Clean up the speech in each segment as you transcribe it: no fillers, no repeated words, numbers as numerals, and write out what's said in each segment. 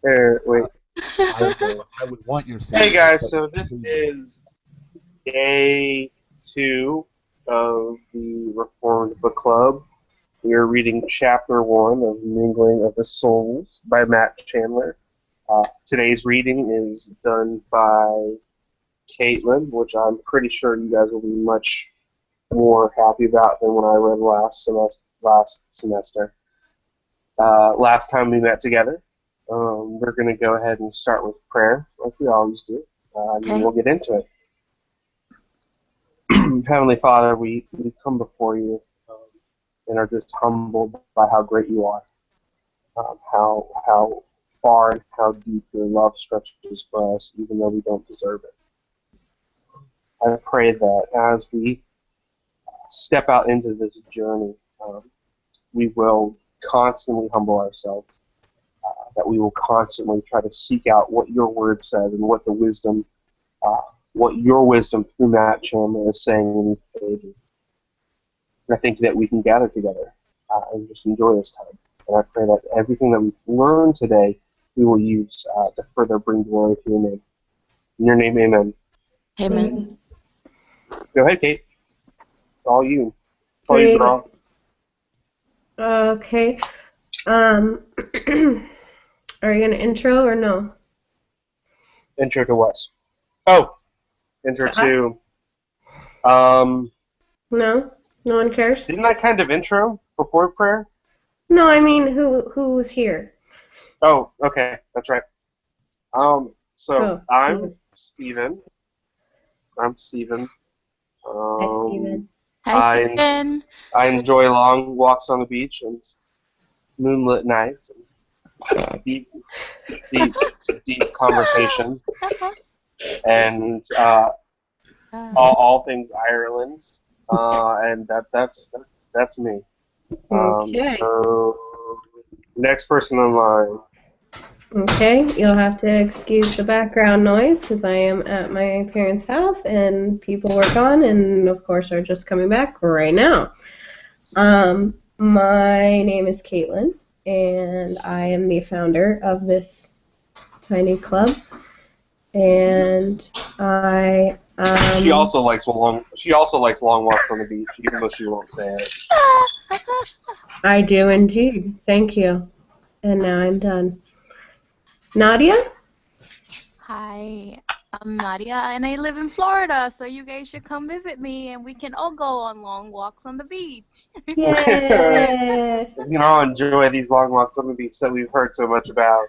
Wait. I would want your Hey sanity, guys, but so this please don't. is day two of the Reformed Book Club. We are reading chapter one of Mingling of the Souls by Matt Chandler. Today's reading is done by Caitlin, which I'm pretty sure you guys will be much more happy about than when I read last semester. Last time we met together. We're going to go ahead and start with prayer, like we always do, and then Okay. we'll get into it. Heavenly Father, we come before you and are just humbled by how great you are, how far and how deep your love stretches for us, even though we don't deserve it. I pray that as we step out into this journey, we will constantly humble ourselves, that we will constantly try to seek out what your word says and uh, what your wisdom through Matt Chandler is saying in these pages. And I think that we can gather together and just enjoy this time. And I pray that everything that we've learned today, we will use to further bring glory to your name. In your name, amen. Amen. Go ahead, Kate. It's all you. It's all you, Great. girl. Okay. Um, are you gonna intro or no? Intro to what? Oh, intro To us? to. Um, No? No one cares? didn't I kind of intro before prayer? No, I mean who's here? Oh, okay, that's right. So Go. I'm Steven. I'm Steven. Hi, Um, Steven. Hi, I Stephen. I enjoy long walks on the beach and moonlit nights and deep, deep conversation and all things Ireland. And that's me. Okay. So next person in line. Okay, you'll have to excuse the background noise because I am at my parents' house and people were gone and of course are just coming back right now. My name is Caitlin and I am the founder of this tiny club and She also likes long walks on the beach, even though she won't say it. I do indeed. Thank you. And now I'm done. Nadia? Hi, I'm Nadia, and I live in Florida, so you guys should come visit me, and we can all go on long walks on the beach. Yay! We can all enjoy these long walks on the beach that we've heard so much about.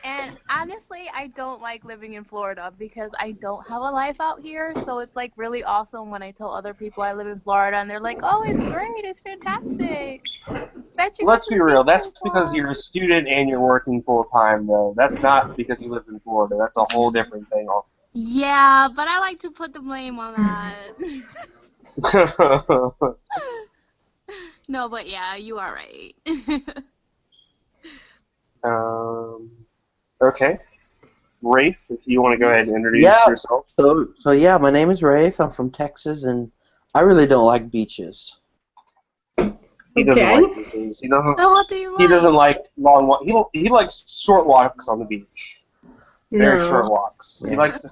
And honestly, I don't like living in Florida because I don't have a life out here, so it's like really awesome when I tell other people I live in Florida, and they're like, "Oh, it's great, it's fantastic. Bet you go Let's to be the real. That's beaches because more." you're a student and you're working full time, though. That's not because you live in Florida. That's a whole different thing. Yeah, but I like to put the blame on that. No, but yeah, you are right. um, okay, Rafe, if you want to go ahead and introduce Yeah, yourself. so my name is Rafe. I'm from Texas, and I really don't like beaches. He doesn't Okay. like beaches. He doesn't. So what do you He like? doesn't like long walk. He likes short walks on the beach. Very short No. walks. He Yeah. likes to.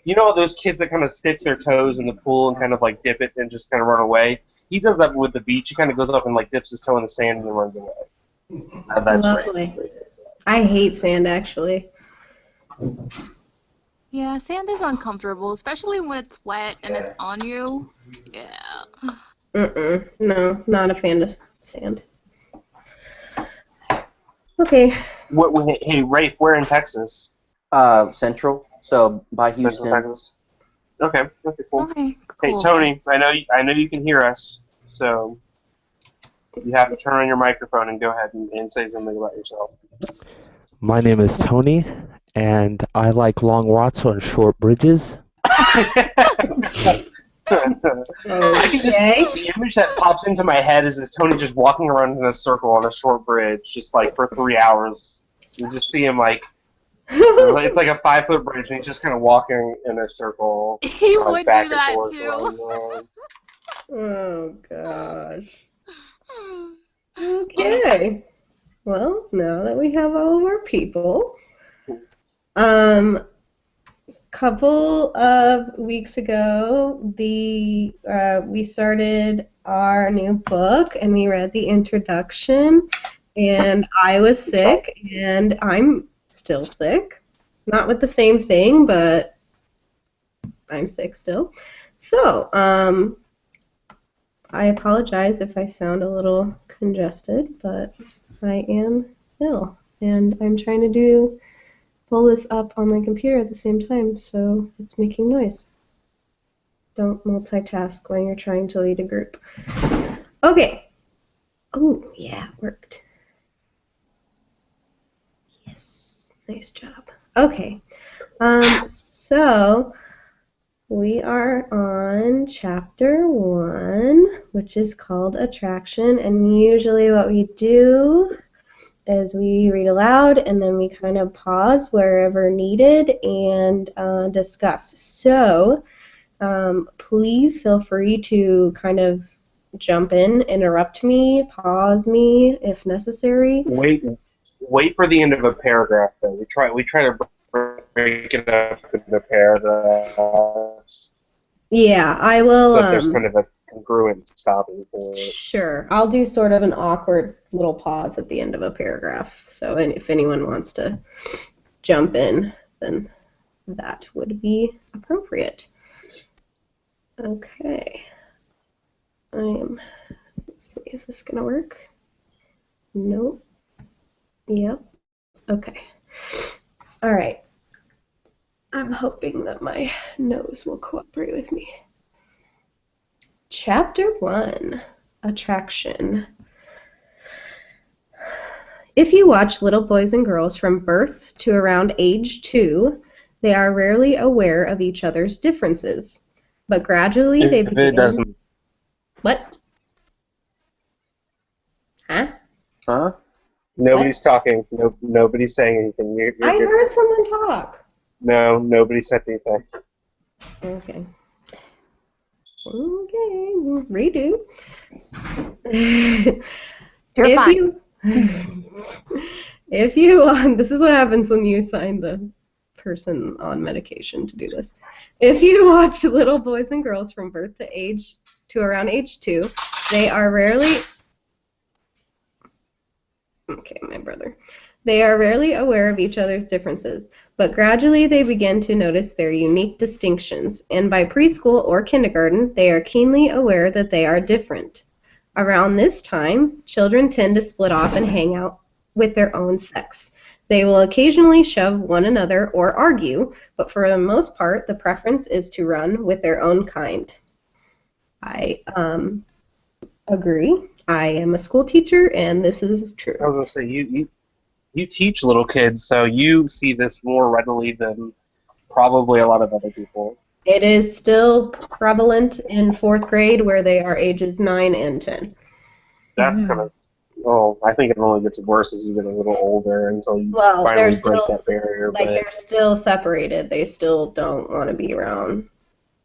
You know those kids that kind of stick their toes in the pool and kind of like dip it and just kind of run away. He does that with the beach. He kind of goes up and like dips his toe in the sand and then runs away. That's Rafe. Lovely. I hate sand actually. Yeah, sand is uncomfortable, especially when it's wet and it's on you. Yeah. No, not a fan of sand. Okay. Hey, Rafe, we're in Texas. Central, so by Central Houston. Texas. Okay, cool. Okay, Hey, cool. Tony, I know you can hear us, so you have to turn on your microphone and go ahead and say something about yourself. My name is Tony, and I like long walks on short bridges. Okay. The image that pops into my head is Tony just walking around in a circle on a short bridge, just like for 3 hours. You just see him like it's like a 5 foot bridge, and he's just kind of walking in a circle, He like would do back and that forth. too. Oh gosh. Oh, Okay. Well, now that we have all of our people, couple of weeks ago, we started our new book, and we read the introduction, and I was sick, and I'm still sick. Not with the same thing, but I'm sick still. So, I apologize if I sound a little congested, but I am ill, and I'm trying to pull this up on my computer at the same time, so it's making noise. Don't multitask when you're trying to lead a group. Okay. Oh, yeah, it worked. Yes, nice job. Okay. So we are on chapter 1, which is called Attraction, and usually what we do is we read aloud and then we kind of pause wherever needed and discuss. So please feel free to kind of jump in, interrupt me, pause me if necessary. Wait for the end of a paragraph, though. We try to break it up into paragraphs. Yeah, I will. So that there's kind of a congruent stopping point. Sure, I'll do sort of an awkward little pause at the end of a paragraph. So if anyone wants to jump in, then that would be appropriate. Okay. Let's see, is this gonna work? Nope. Yep. Okay. All right. I'm hoping that my nose will cooperate with me. Chapter 1, Attraction. If you watch little boys and girls from birth to around age 2, they are rarely aware of each other's differences, but gradually they begin... It doesn't. What? Huh? Huh? Nobody's talking. No, nobody's saying anything. You're I good. heard someone talk. No, nobody said anything. Okay. Okay, redo. You're fine. If you, this is what happens when you assign the person on medication to do this. If you watch little boys and girls from birth to around age 2, they are rarely, okay, my brother. They are rarely aware of each other's differences, but gradually they begin to notice their unique distinctions, and by preschool or kindergarten, they are keenly aware that they are different. Around this time, children tend to split off and hang out with their own sex. They will occasionally shove one another or argue, but for the most part, the preference is to run with their own kind. I agree. I am a school teacher, and this is true. I was gonna say you teach little kids, so you see this more readily than probably a lot of other people. It is still prevalent in 4th grade, where they are ages 9 and 10. That's kind of. Oh, I think it only gets worse as you get a little older until you finally they're break still that barrier. they're still separated. They still don't want to be around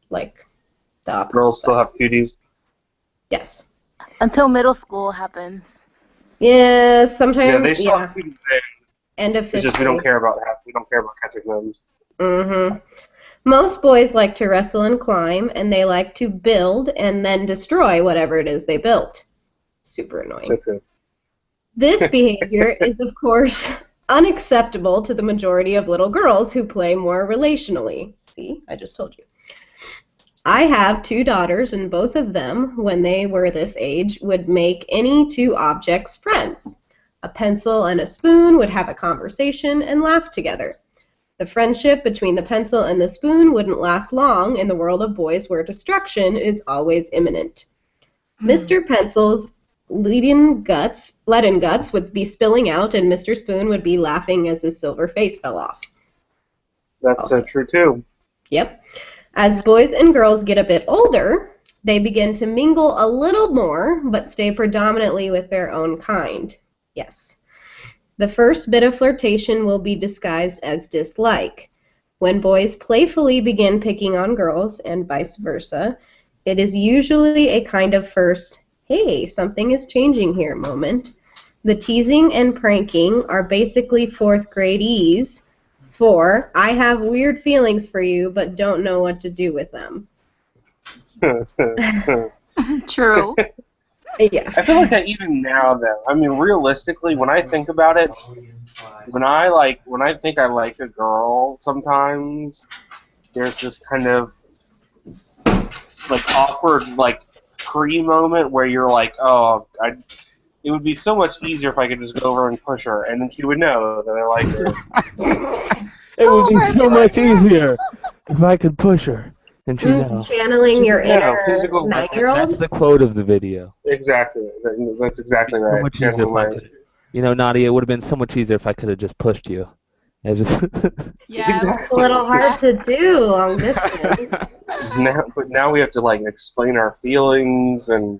like the opposite. Girls still have cuties. Yes. Until middle school happens. Yeah, sometimes. Yeah, they still have cuties there. End of 5th It's just we don't care about catching those. Mm-hmm. Most boys like to wrestle and climb, and they like to build and then destroy whatever it is they built. Super annoying. So true. This behavior is, of course, unacceptable to the majority of little girls who play more relationally. See, I just told you. I have 2 daughters, and both of them, when they were this age, would make any 2 objects friends. A pencil and a spoon would have a conversation and laugh together. The friendship between the pencil and the spoon wouldn't last long in the world of boys where destruction is always imminent. Mr. Pencil's leaden guts would be spilling out, and Mr. Spoon would be laughing as his silver face fell off. That's Also. true too. Yep. As boys and girls get a bit older, they begin to mingle a little more, but stay predominantly with their own kind. Yes. The first bit of flirtation will be disguised as dislike. When boys playfully begin picking on girls, and vice versa, it is usually a kind of first, hey, something is changing here moment. The teasing and pranking are basically fourth gradeese. 4. I have weird feelings for you, but don't know what to do with them. True. Yeah. I feel like that even now, though. I mean, realistically, when I think about it, when I think I like a girl, sometimes there's this kind of like awkward like pre-moment where you're like, oh, it would be so much easier if I could just go over and push her, and then she would know that I like her. It would be so much easier if I could push her and she know. Channeling your Yeah, inner physical- 9-year-old. That's the quote of the video. Exactly. That's exactly So right. much easier if I could. You know, Nadia, it would have been so much easier if I could have just pushed you. I just. Yeah. It's a little hard to do long distance. But now we have to like explain our feelings and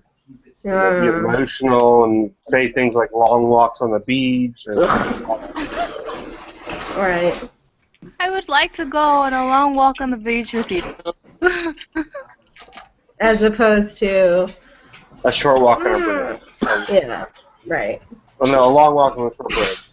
be emotional and say things like long walks on the beach. Right. I would like to go on a long walk on the beach with you. As opposed to, A short walk on a bridge. yeah, right. Oh no, a long walk on a short bridge.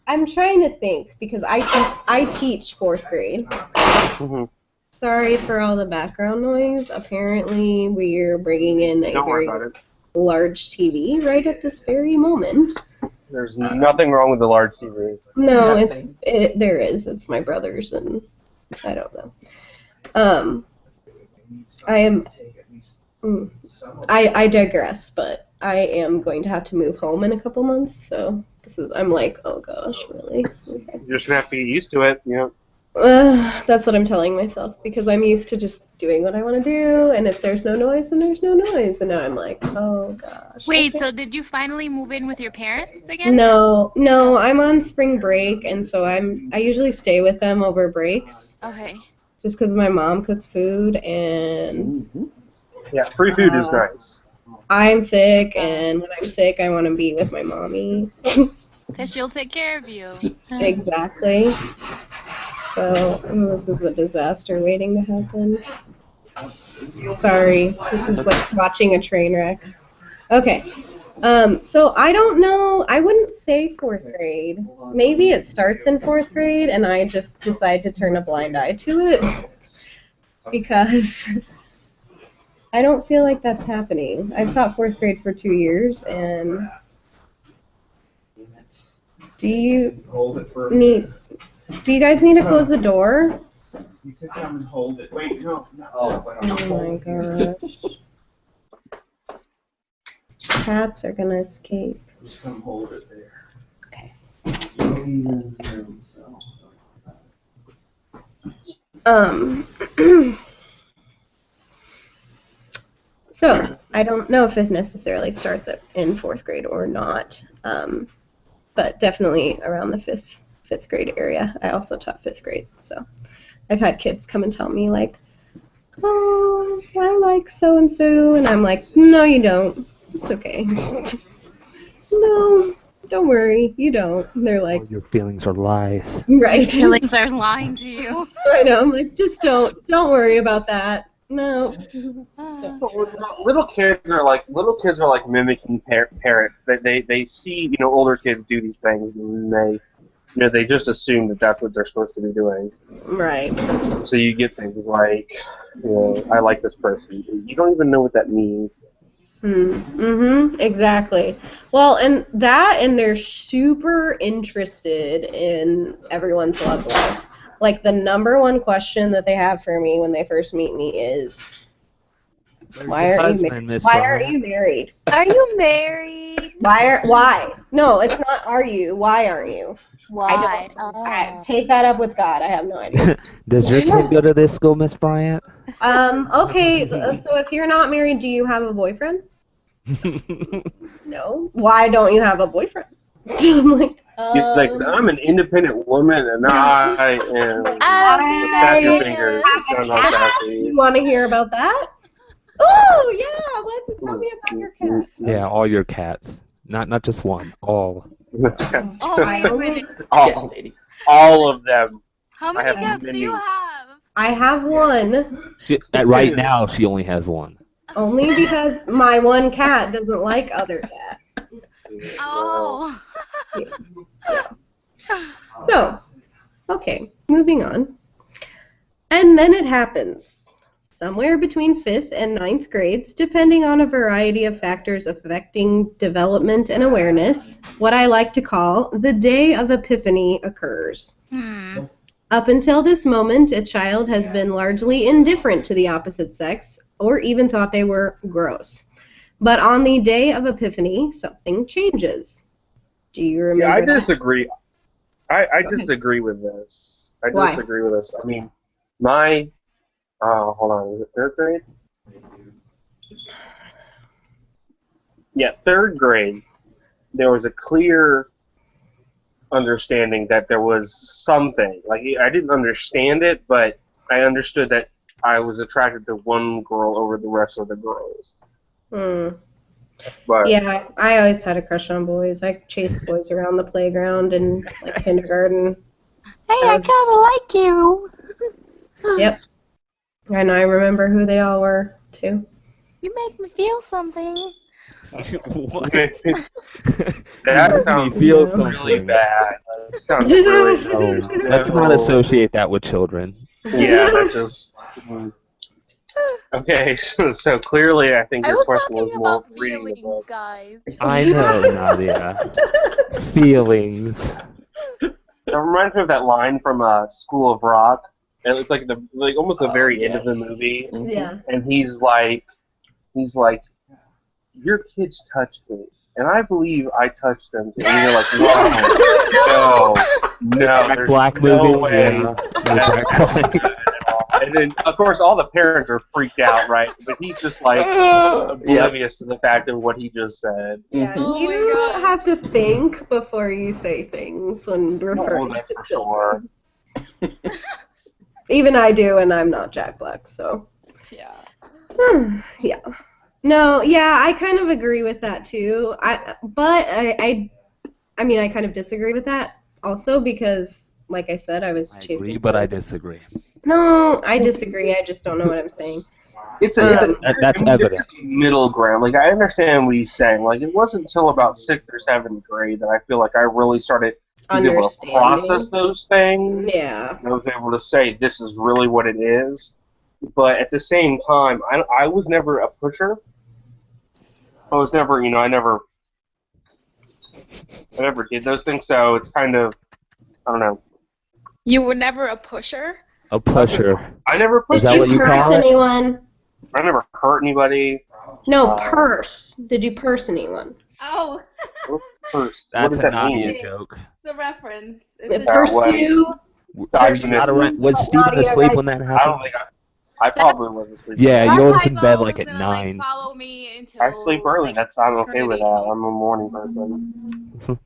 I'm trying to think because I teach fourth grade. Mm-hmm. Sorry for all the background noise. Apparently, we're bringing in a Don't worry very about it. large TV right at this very moment. There's nothing wrong with the large TV. No, there is. It's my brother's, and I don't know. I digress, but I am going to have to move home in a couple months, so I'm like, oh gosh, really? Okay. You're just gonna have to get used to it, you know. That's what I'm telling myself, because I'm used to just doing what I want to do, and if there's no noise, then there's no noise, and now I'm like, oh gosh. Wait, okay. so did you finally move in with your parents again? No, I'm on spring break, and so I usually stay with them over breaks, Okay. just because my mom cooks food, and Yeah, free food is nice. I'm sick, and when I'm sick, I want to be with my mommy. Because she'll take care of you. Exactly. So, this is a disaster waiting to happen. Sorry, this is like watching a train wreck. Okay. So I don't know. I wouldn't say fourth grade. Maybe it starts in fourth grade, and I just decide to turn a blind eye to it because I don't feel like that's happening. I've taught fourth grade for 2 years, and do you guys need to close the door? You could come and hold it. Wait, no. Oh my gosh. Cats are gonna escape. Just come hold it there. Okay. He's in the room, so. So, I don't know if this necessarily starts in fourth grade or not, but definitely around the fifth grade area. I also taught fifth grade, so I've had kids come and tell me like, oh, I like so-and-so, and I'm like, no, you don't. It's okay. No, don't worry, you don't. And they're like, All your feelings are lies. right. Feelings are lying to you. I know, I'm like, just don't worry about that. No. Just don't. Little kids are like mimicking parents. They see older kids do these things, and they just assume that that's what they're supposed to be doing. Right. So you get things like, I like this person. You don't even know what that means. Exactly. Well, and they're super interested in everyone's love life. Like, the number one question that they have for me when they first meet me is, why aren't you married? Are you married? Why? No, it's not are you. Why aren't you? Why? I take that up with God. I have no idea. Does your kid go to this school, Miss Bryant? Okay, so if you're not married, do you have a boyfriend? No. Why don't you have a boyfriend? I'm like, I'm an independent woman, and I am. Snap your fingers. Sound all sassy. You want to hear about that? Oh yeah, tell me about your cat. Yeah, all your cats. Not just one, all. Oh, my goodness. all of them. How I many have cats do many. you have? I have one, Right now, she only has one. only because my one cat doesn't like other cats. Oh. So, okay, moving on. And then it happens. Somewhere between 5th and ninth grades, depending on a variety of factors affecting development and awareness, what I like to call the day of epiphany occurs. Up until this moment, a child has been largely indifferent to the opposite sex or even thought they were gross. But on the day of epiphany, something changes. Do you remember See, I that? disagree. I Okay. disagree with this. I Why? disagree with this. I mean, my hold on, was it third grade? Yeah, third grade. There was a clear understanding that there was something. Like I didn't understand it, but I understood that I was attracted to one girl over the rest of the girls. But Yeah, I always had a crush on boys. I chased boys around the playground in like kindergarten. Hey, I kind of like you. Yep. And I remember who they all were, too. You make me feel something. What? that You sounds feel really something. bad. That sounds really Oh, let's not associate that with children. Yeah, that just. Okay, so clearly I think I your was question was talking more about reading the feelings, book. guys. I know, Nadia. Feelings. It reminds me of that line from School of Rock. And it's like almost the very end of the movie, Yeah. and he's like, your kids touched me, and I believe I touched them too. And you're like, whoa, no, Jack there's Black no movie. way. Yeah. That's not good at all. And then, of course, all the parents are freaked out, right? But he's just like oblivious to the fact of what he just said. Yeah, Oh my you gosh. have to think before you say things when Oh, referring that's to for children. sure. Even I do, and I'm not Jack Black, so. Yeah. Yeah. No, yeah, I kind of agree with that too. I mean, I kind of disagree with that also because, like I said, I was I chasing agree, but I boys. disagree. No, I disagree. I just don't know what I'm saying. It's That's evident. middle ground. Like I understand what he's saying. Like it wasn't until about sixth or seventh grade that I feel like I really started was able to process Understanding. those things. Yeah. And I was able to say this is really what it is. But at the same time, I was never a pusher. I was never, I never did those things. So it's kind of, I don't know. You were never a pusher? A pusher. I never Is pushed. that what you purse call it? anyone? I never hurt anybody. No, purse. Did you purse anyone? Oh, First, what That's does a that Nadia mean? joke. it's a reference. Purse what? you? Dodging Not it. around, was Steven Nadia, asleep right? when that I happened? don't think I probably was asleep. Yeah, That you was in typo bed like is at gonna 9. like follow me until I sleep early. like, That's I'm okay with that. eternity. I'm a morning person.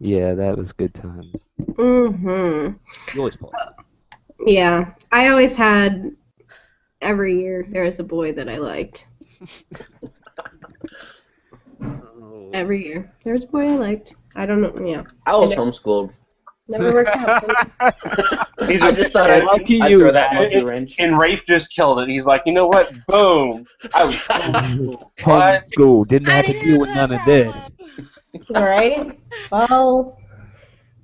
Yeah, that was good time. Mm-hmm. You always pull. Yeah. I always had, every year, there was a boy that I liked. Every year. There was a boy I liked. I don't know, yeah. I was homeschooled. Never worked out. He I just thought I'd Lucky throw you, that man. monkey wrench. And Rafe just killed it. He's like, you know what? Boom! I was what? Homeschool. Didn't I have to didn't deal have with that none of this. Alright? Well,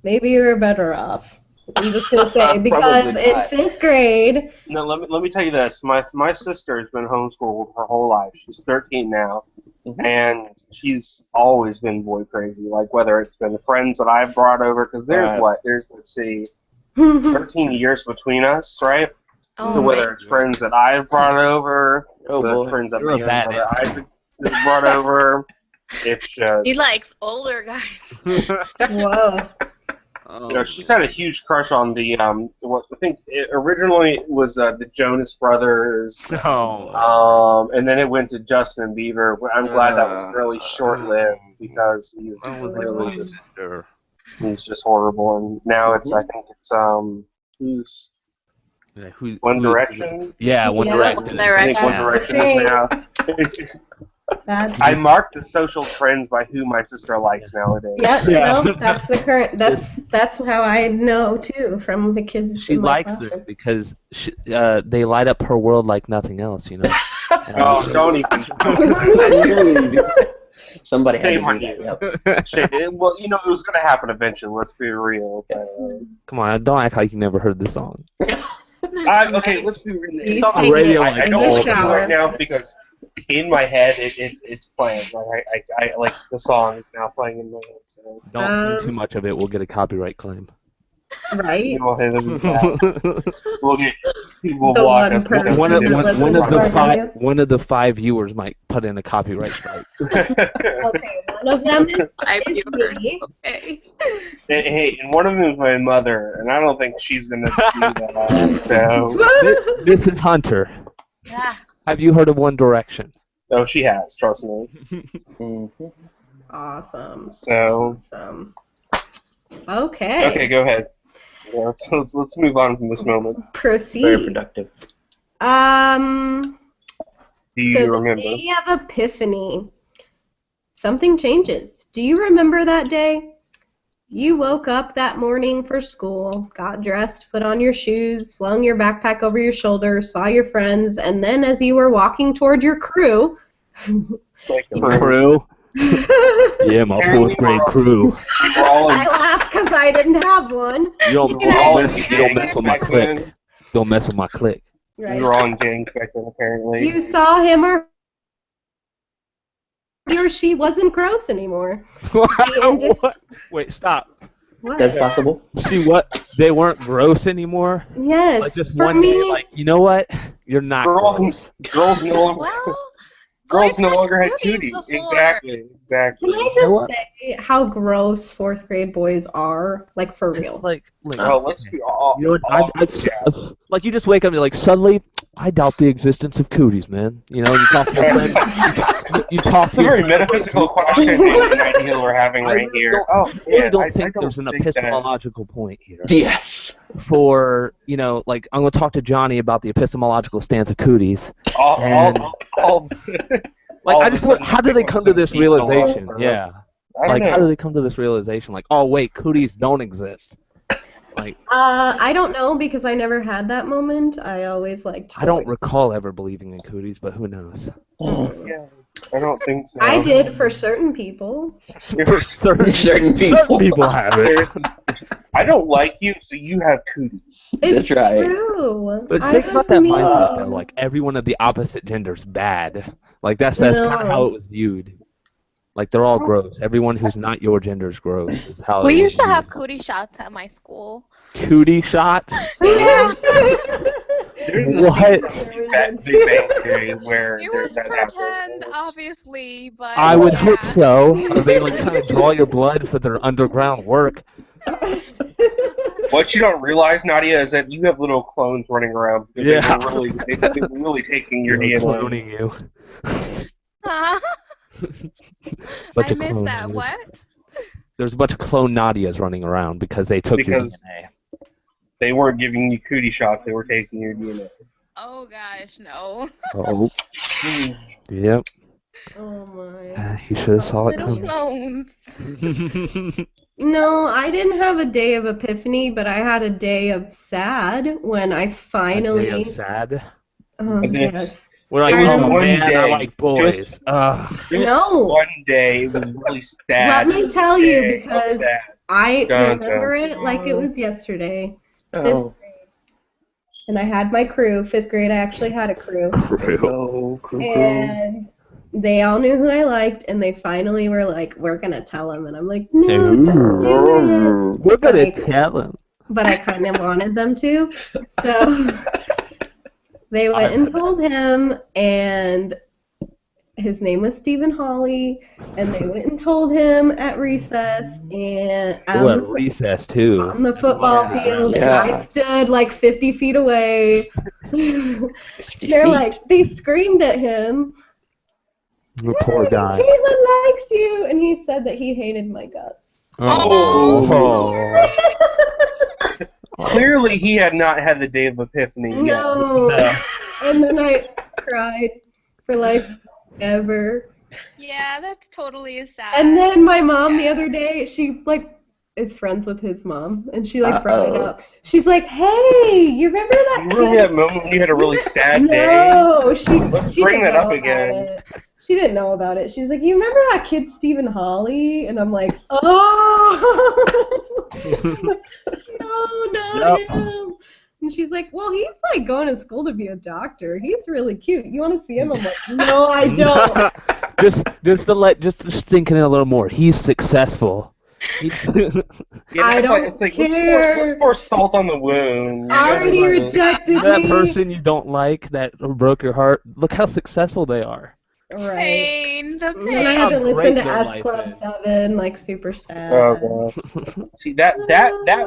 maybe you were better off. I'm just gonna say, because Probably in not. 5th grade, No, let me tell you this. My sister has been homeschooled her whole life. She's 13 now, Mhm. and she's always been boy crazy. Like whether it's been the friends that I've brought over, because there's let's see, 13 years between us, right? Oh So my. whether it's friends that I've brought over, Oh, the boy. friends that You're a my bad brother Isaac has brought over, it's just He likes older guys. whoa. she's had a huge crush on the what I think it originally was the Jonas Brothers, Oh. and then it went to Justin Bieber. I'm glad that was really short-lived because he's really just he's just horrible. And now it's I think it's who's One Direction. Yeah, One Yeah. Direction. One I think One Direction. Direction is now. I mark the social trends by who my sister likes nowadays. Yep, Yeah. no, that's the current. That's how I know too from the kids She in my likes classroom. them because they light up her world like nothing else, you know. Oh, don't even. I knew we would do that. Somebody had Shame to on do you. that. Yep. Well, it was going to happen eventually. Let's be real. But, Come on, don't act like you never heard this song. okay, let's be real. You It's on the sing radio. it I in don't the listen to it shower. right now because in my head it's playing. Like I like the song is now playing in my head. So Don't sing too much of it. We'll get a copyright claim. Right? we'll hit them back. We'll get people The block one us because person we that didn't listens one of to the our radio. one of the 5 viewers might put in a copyright strike. Okay, one of them is me. Okay. Hey, and one of them is my mother, and I don't think she's gonna do that. So, This is Hunter. Yeah. Have you heard of One Direction? oh, she has. Trust me. Mhm. Awesome. So, Awesome. Okay. okay, go ahead. Yeah, let's move on from this moment. Very Proceed. productive. Do you So remember? the day of Epiphany, something changes. Do you remember that day? You woke up that morning for school, got dressed, put on your shoes, slung your backpack over your shoulder, saw your friends, and then as you were walking toward your crew, Like, Crew? Yeah, my Apparently 4th grade we're- crew. we're all I laughed because I didn't have one. You don't, we're all in mess, you don't mess gangs with my back clique. then. Don't mess with my clique. Right. We were all in gangs back then, apparently. You saw him or he or she wasn't gross anymore. What? Wait, stop. What? That's possible. See what? They weren't gross anymore? Yes. Like just for one me, day, like, you know what? You're not Girls, gross. girls no longer, Well, girls boys no had longer had cooties cooties. before. Exactly. Can I know just what? say how gross 4th grade boys are? Like, for real. Like, Well, let's be all. you know what? Like, you just wake up and you're like, suddenly, I doubt the existence of cooties, man. You know, you talk to your friend. You talk It's to a your very friend. metaphysical question and idea we're having I right really here. don't- Oh, I really yeah, don't think don't there's an think that- epistemological point here. Yes. For, you know, like, I'm going to talk to Johnny about the epistemological stance of cooties. all, Like, all I of a just want, sudden, how do they come to this people are- realization? Yeah. I don't Like, know. how do they come to this realization? Like, oh, wait, cooties don't exist. Like, I don't know because I never had that moment. I always liked I don't toys. recall ever believing in cooties, but who knows? Yeah, I don't think so. I did for certain people. For certain, Certain people. certain people have it. I don't like you, so you have cooties. It's That's right. true. But I think about was that mean. mindset, though. Like, everyone of the opposite gender's bad. Like, that's kind of No. how it was viewed. Like, they're all gross. Everyone who's not your gender is gross. Is how We it was used to have viewed. cootie shots at my school. Cootie shots. There's a What? scene from Big Bang Theory where It was that pretend, happens. obviously, but I would yeah. hope so. They like kind of draw your blood for their underground work. What you don't realize, Nadia, is that you have little clones running around because Yeah. they were really taking your They're DNA. cloning you. Huh? Bunch I of missed clone that. Nadias. What? There's a bunch of clone Nadias running around because they took your Because- DNA. They weren't giving you cootie shots; they were taking your DNA. Oh gosh, no. Oh. Yep. Oh my. You should have saw it Little coming. clones. No, I didn't have a day of epiphany, but I had a day of sad when I finally. A day of sad. Oh, And then- yes. We're like, It was oh one man, I day, like boys. just- Ugh. No. One day, it was really Let sad. me tell you, Day, because sad. I Dun, remember dun. it like it was yesterday. Oh. And I had my crew. 5th grade, I actually had a crew. No, crew. And they all knew who I liked, and they finally were like, we're going to tell him. And I'm like, no, Ooh. don't do it. We're gonna Like- tell him. But I kind of wanted them to. So they went and told him, and his name was Stephen Hawley, and they went and told him at recess, and Ooh, at recess too. on the football field, Yeah. and I stood like 50 feet away. 50 They're feet. like, they screamed at him. The poor guy. Caitlin likes you, and he said that he hated my guts. Oh. Clearly, he had not had the day of epiphany yet. No. And then I cried for like ever. Yeah, that's totally a sad. And then my mom the other day, she like is friends with his mom, and she like brought it Uh-oh. up. She's like, "Hey, you remember that You remember kid?" that moment when you had a really sad day? No, she Let's she bring didn't that know up about again. it. She didn't know about it. She's like, "You remember that kid Stephen Hawley?" And I'm like, "Oh, no, not Yep. him." And she's like, "Well, he's like going to school to be a doctor. He's really cute. You want to see him?" I'm like, "No, I don't." just thinking it a little more. He's successful. Yeah, I it's don't like let's care. pour salt on the wound. You gotta, Already like, rejected that me. person you don't like that broke your heart. Look how successful they are. Right. Pain, the And then I had to How listen great to their S life Club is. 7, like super sad. Oh gosh. See that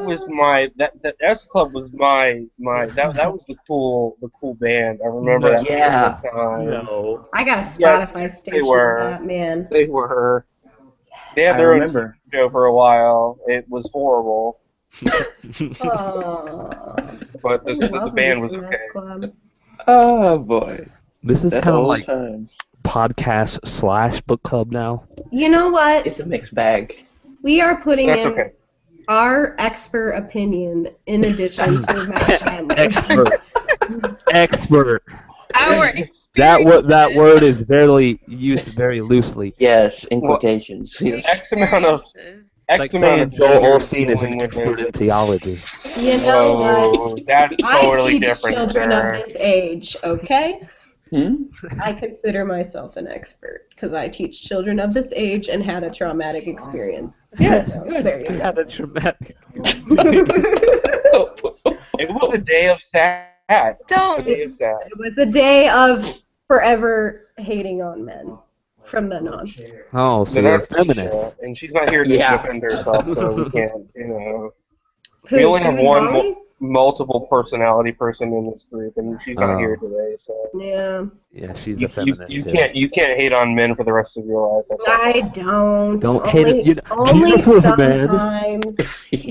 was my that S Club was my that was the cool band. I remember that Yeah. whole time. No. I got a Yes, Spotify they station were. of that, man. They were. They had I their own remember. show for a while. It was horrible, Aww. but I the love me band was some S okay. Club. Oh boy, This is that's kind of old like times. podcast / book club now. You know what? It's a mixed bag. We are putting That's in okay. our expert opinion in addition to Matt Chandler's. Expert. our experience. That word is very used very loosely. Yes, in Well, quotations. Yes. X amount of It's like X amount saying of Joel years Osteen is dealing an with expert this. in theology. You know Whoa, what? that's I totally teach different, children sir. of this age, okay? Hmm? I consider myself an expert because I teach children of this age and had a traumatic experience. Yes, So, good. there you You go. had a traumatic. It was a day of sad. A Don't. day of sad. It was a day of forever hating on men from then on. Oh, so So you're a that's feminist. Keisha, and she's not here to Yeah. defend herself, so we can't, Who, We only have Stephen one Hawley? multiple personality person in this group, and she's not Oh. here today. So Yeah. Yeah, she's you, a feminist. you too. can't hate on men for the rest of your life. That's all. I don't. Don't only, hate it. You know, only Jesus was a man. sometimes.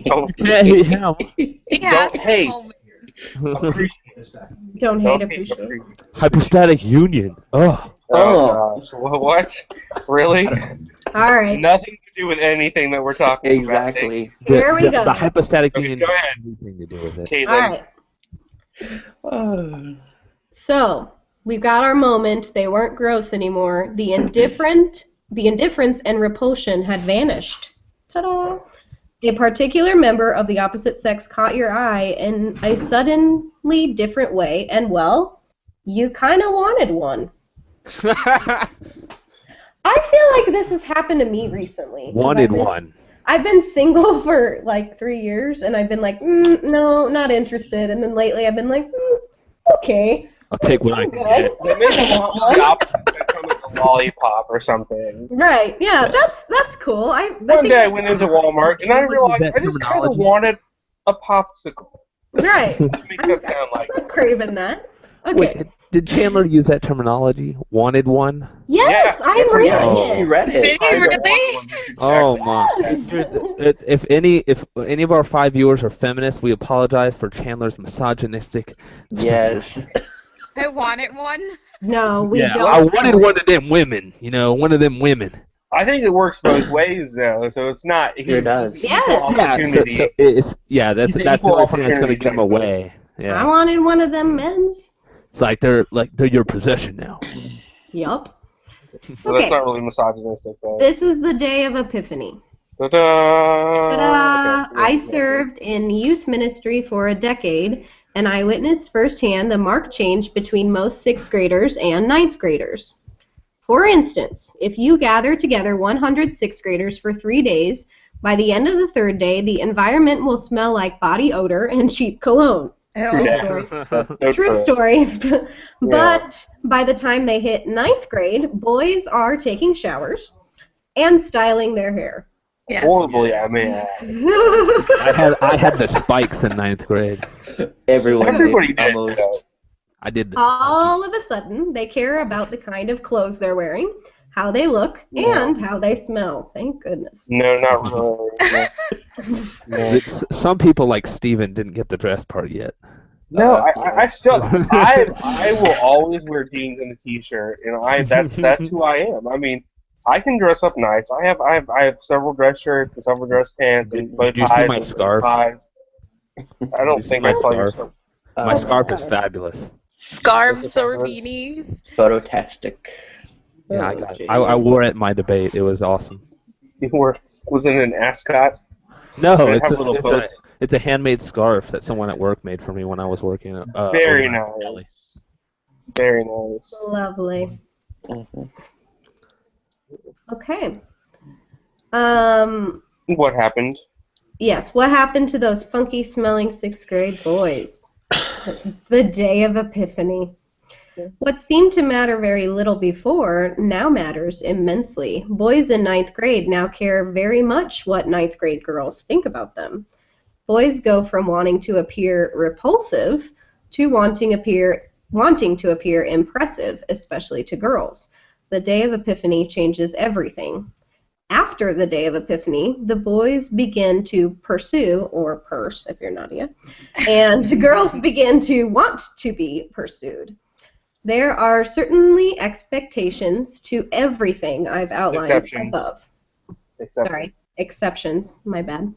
Don't, You can't hate him. He has don't hate. moments. Appreciate. Don't hate Don't hate. appreciate. Appreciate. Hypostatic union. Oh. Oh gosh, what? Really? All right. Nothing to do with anything that we're talking about. Exactly. Here we go. The hypostatic Okay, union go has ahead. anything to do with it. Caitlin. All right. Oh. So we've got our moment. They weren't gross anymore. The indifference and repulsion had vanished. Ta-da! A particular member of the opposite sex caught your eye in a suddenly different way, and well, you kind of wanted one. I feel like this has happened to me recently. 'cause Wanted one. I've been single for like 3 years, and I've been like, no, not interested. And then lately, I've been like, okay, I'll take what I I'm can good. get. Maybe I want one. the opposite. That's like a lollipop or something. Right? Yeah, that's cool. One day I went into Walmart and I realized that I just kind of terminology? wanted a popsicle. Right. Make that sound like I'm craving that. Okay. Wait, did Chandler use that terminology? Wanted one? Yes, Yeah, I'm that's reading right. Yeah, you it. read Did it. he really? Oh my! If any of our 5 viewers are feminists, we apologize for Chandler's misogynistic. Yes. I wanted one. No, we Yeah, don't. I wanted one of them women. You know, one of them women. I think it works both ways though, so it's not. Sure does. He's Yes. equal Yeah, opportunity. so that's He's an the equal only thing that's gonna opportunity get him sexist. away. I Yeah, wanted one of them men's. it's like they're your possession now. Yup. So Okay. that's not really misogynistic though. This is the day of Epiphany. Ta-da! Ta-da! Okay. I served in youth ministry for a decade, and I witnessed firsthand the marked change between most 6th graders and 9th graders. For instance, if you gather together 100 6th graders for 3 days, by the end of the 3rd day, the environment will smell like body odor and cheap cologne. True Yeah. that. That's so True true. story. But by the time they hit 9th grade, boys are taking showers and styling their hair. Yes. Horribly, I mean. I had the spikes in 9th grade. Everyone Everybody did, did. almost. I did the All of a sudden, they care about the kind of clothes they're wearing, how they look, and how they smell. Thank goodness. No, not really. No. Some people like Steven didn't get the dress part yet. No, Yeah. I still I will always wear jeans and a t-shirt, and that's who I am. I mean, I can dress up nice. I have several dress shirts and several dress pants and bow Did you see ties my and scarf? ties. I Did you don't see think my I saw your scarf? stuff. My Oh scarf is God. fabulous. Scarves or That's- beanies. Phototastic. Yeah, I Oh, got it. I geez. wore it in my debate. It was awesome. You were was it an ascot? No, Did it it's have little boats? a handmade scarf that someone at work made for me when I was working Very over at Kelly. nice. Very nice. Lovely. Mhm. Okay. What happened? Yes, what happened to those funky smelling 6th grade boys? The day of Epiphany. What seemed to matter very little before now matters immensely. Boys in 9th grade now care very much what 9th grade girls think about them. Boys go from wanting to appear repulsive to wanting to appear impressive, especially to girls. The day of Epiphany changes everything. After the day of Epiphany, the boys begin to pursue, or purse if you're Nadia, and girls begin to want to be pursued. There are certainly expectations to everything I've outlined Exceptions. above. Except Sorry, exceptions, my bad.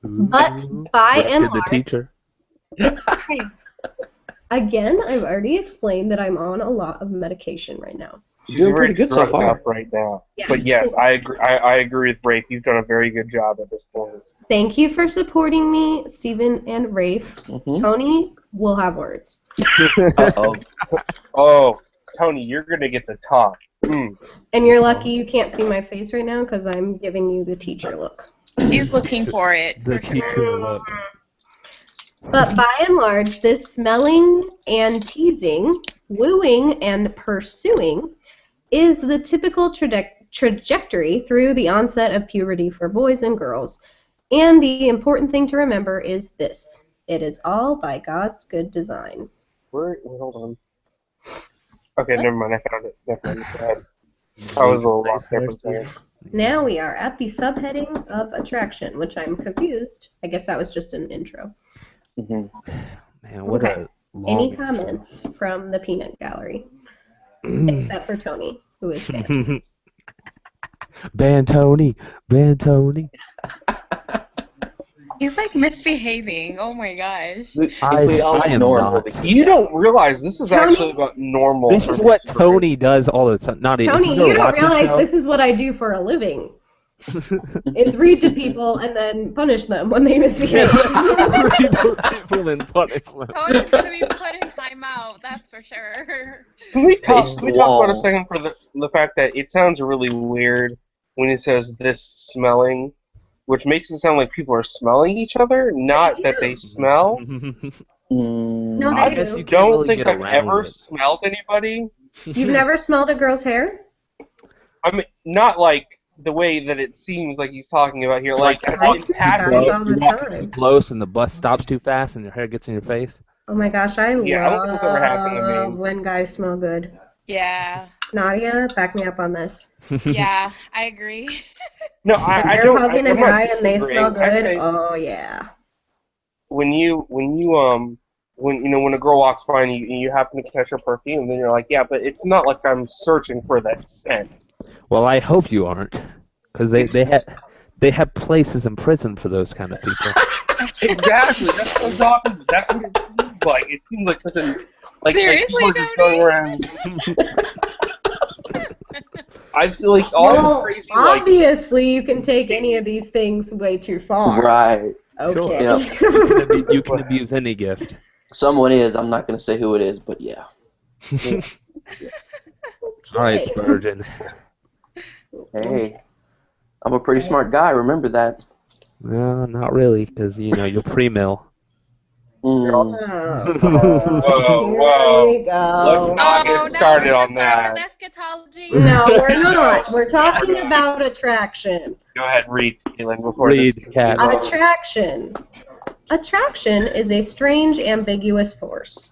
But by and Corrected the large, teacher. again, I've already explained that I'm on a lot of medication right now. she's Doing very pretty good so drugged far. up right now. Yeah. But yes, I agree. I agree with Rafe. You've done a very good job at this point. Thank you for supporting me, Stephen and Rafe. Mhm. Tony will have words. Uh-oh. Oh, Tony, you're gonna get the talk. Mm. And you're lucky you can't see my face right now because I'm giving you the teacher look. He's looking for it. The for sure. teacher look. But by and large, this smelling and teasing, wooing and pursuing is the typical trajectory through the onset of puberty for boys and girls. And the important thing to remember is this: it is all by God's good design. Wait, hold on. Okay, never mind. I found it. Never mind. Go ahead. I was a little lost there for a second. Now we are at the subheading of attraction, which I'm confused. I guess that was just an intro. Mhm. Man, what Okay. a long Any comments from the peanut gallery? Except for Tony, who is banned. Ban Tony. Ban Tony. He's like misbehaving. Oh my gosh. If I we all am ignore him, not. we'll be kicked You out. don't realize this is Tony? actually about normal. This is what Tony does all the time. Not Tony, if you, you go don't watch his realize show- this is what I do for a living. Is read to people and then punish them when they misbehave. People in punishment. Tony's gonna be put in timeout. That's for sure. Can we talk? Face Can we the talk about a wall. second for the fact that it sounds really weird when it says this smelling, which makes it sound like people are smelling each other, not that they smell. No, Mm, they I guess do. you can't don't really think get I've around ever it. smelled anybody. You've never smelled a girl's hair? I mean, not like the way that it seems like he's talking about here. Like, as I in smell passing. guys all the time. Close and the bus stops too fast and your hair gets in your face. Oh my gosh, I Yeah, I don't think it's ever happened to love me. when guys smell good. Yeah. Nadia, back me up on this. Yeah, I agree. No, When I you're don't. hugging a I'm not guy and they smell disagreeing. I good, say oh yeah. when when a girl walks by and you happen to catch her perfume, then you're like, yeah, but it's not like I'm searching for that scent. Well, I hope you aren't, because they have places in prison for those kind of people. Exactly. That's what I'm talking about. That's what it seems like. It seems like something like Seriously, people are just Tony? going around. I feel like all Well, crazy like obviously you can take any of these things way too far. right. Okay. You can abuse any gift. Someone is. I'm not going to say who it is, but yeah. All right, Spurgeon. Hey, I'm a pretty smart guy. Remember that. No, not really, because you're pre-mill. Mm. Whoa, Here whoa. we go. Let's not get started now we're on just that. with eschatology. No, we're not. We're talking about attraction. Go ahead, read, Caitlin, before Read, this. Cat. Attraction. Attraction is a strange, ambiguous force.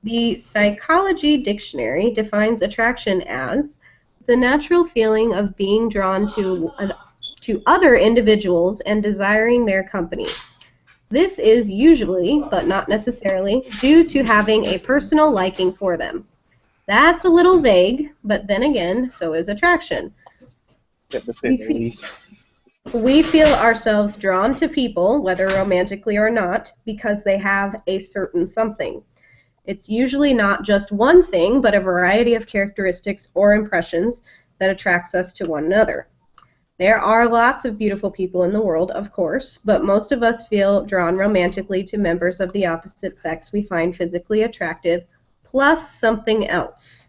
The Psychology Dictionary defines attraction as the natural feeling of being drawn to other individuals and desiring their company. This is usually, but not necessarily, due to having a personal liking for them. That's a little vague, but then again, so is attraction. To say the least. We feel ourselves drawn to people, whether romantically or not, because they have a certain something. It's usually not just one thing, but a variety of characteristics or impressions that attracts us to one another. There are lots of beautiful people in the world, of course, but most of us feel drawn romantically to members of the opposite sex we find physically attractive, plus something else.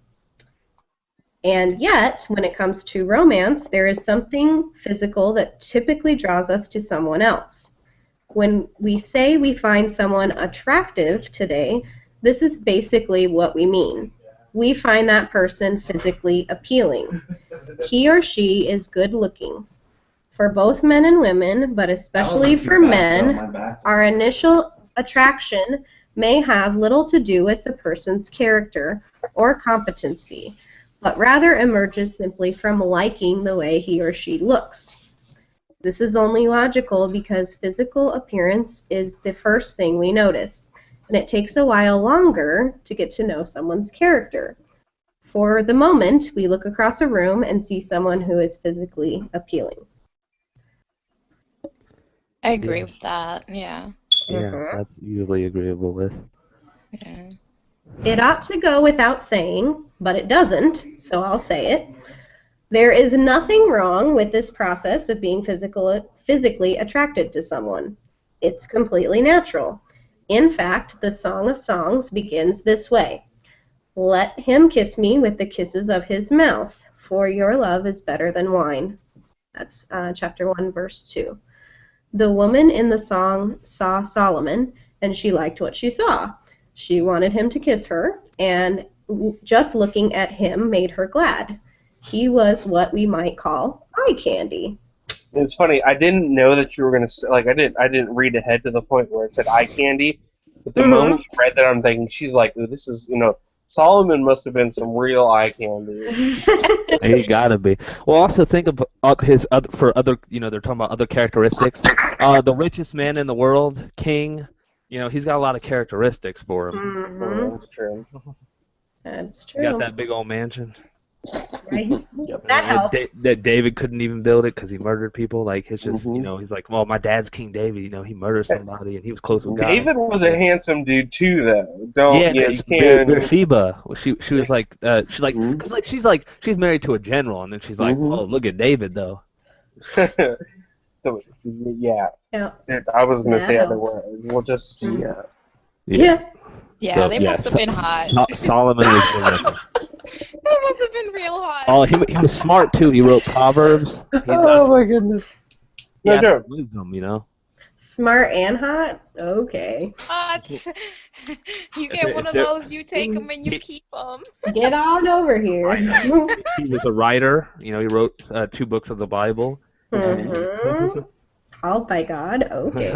And yet, when it comes to romance, there is something physical that typically draws us to someone else. When we say we find someone attractive today, this is basically what we mean. We find that person physically appealing. He or she is good looking. For both men and women, but especially for men, our initial attraction may have little to do with the person's character or competency, but rather emerges simply from liking the way he or she looks. This is only logical because physical appearance is the first thing we notice, and it takes a while longer to get to know someone's character. For the moment, we look across a room and see someone who is physically appealing. I agree with that. Yeah. Yeah, that's usually agreeable with. Yeah. It ought to go without saying, but it doesn't, so I'll say it. There is nothing wrong with this process of being physically attracted to someone. It's completely natural. In fact, the Song of Songs begins this way. Let him kiss me with the kisses of his mouth, for your love is better than wine. That's chapter 1, verse 2. The woman in the song saw Solomon, and she liked what she saw. She wanted him to kiss her, and just looking at him made her glad. He was what we might call eye candy. It's funny. I didn't know that you were gonna say, like I didn't read ahead to the point where it said eye candy. But the moment you read that, I'm thinking she's like, ooh, this is Solomon must have been some real eye candy. He gotta be. Well, also think of his other they're talking about other characteristics. The richest man in the world, king. He's got a lot of characteristics for him. Yeah, that's true. That's He true. got that big old mansion. Right? That helps. That David couldn't even build it because he murdered people. Like it's just he's like, well, my dad's King David. He murdered somebody and he was close with God. David was a handsome dude too, though. You can't. Bathsheba, she was like, she's married to a general, and then she's like, oh, look at David though. So, yeah. Yeah. I was gonna say helps. otherwise. We'll just Yeah. Yeah, So, they must have been hot. Solomon was. They must have been real hot. Oh, he was smart too. He wrote Proverbs. Oh my goodness. No joke. Wisdom, Smart and hot? Okay. You get one of those, you take them and you keep them. Get on over here. He was a writer. He wrote 2 books of the Bible. Called by God? Okay.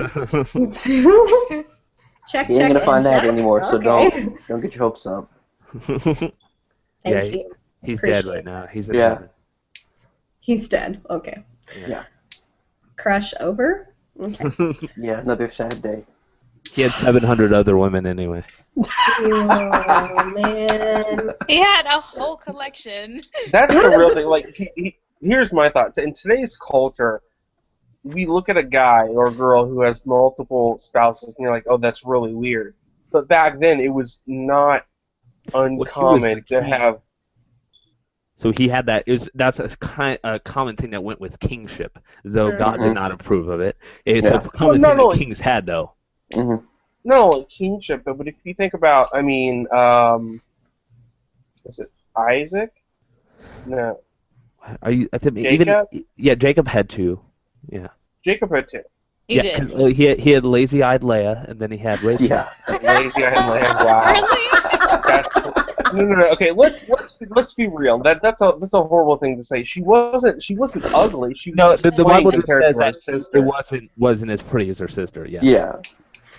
Check. You ain't gonna find that check. anymore, so Okay. don't get your hopes up. Thank you. He's Appreciate dead right now. He's in Yeah. heaven. He's dead. Okay. Yeah. Crush over? Okay. Yeah, another sad day. He had 700 other women anyway. Oh, man. He had a whole collection. That's the real thing. Like, here's my thoughts. In today's culture, we look at a guy or a girl who has multiple spouses, and you're like, oh, that's really weird. But back then, it was not uncommon to have. So he had that. That's a common thing that went with kingship, though God did not approve of it. It's a common thing that kings had, though. Not only kingship, though, but if you think about, is it Isaac? No. Are you? I think Jacob? Jacob had 2. Yeah. Jacob had 2. He did. 'Cause, he had lazy-eyed Leah, and then he had Rachel. Yeah. Lazy eyed land. Wow. Really? That's no. Okay, let's be real. That's a horrible thing to say. She wasn't ugly. She was the Bible just compared says to her that sister. it wasn't as pretty as her sister. Yeah. Yeah.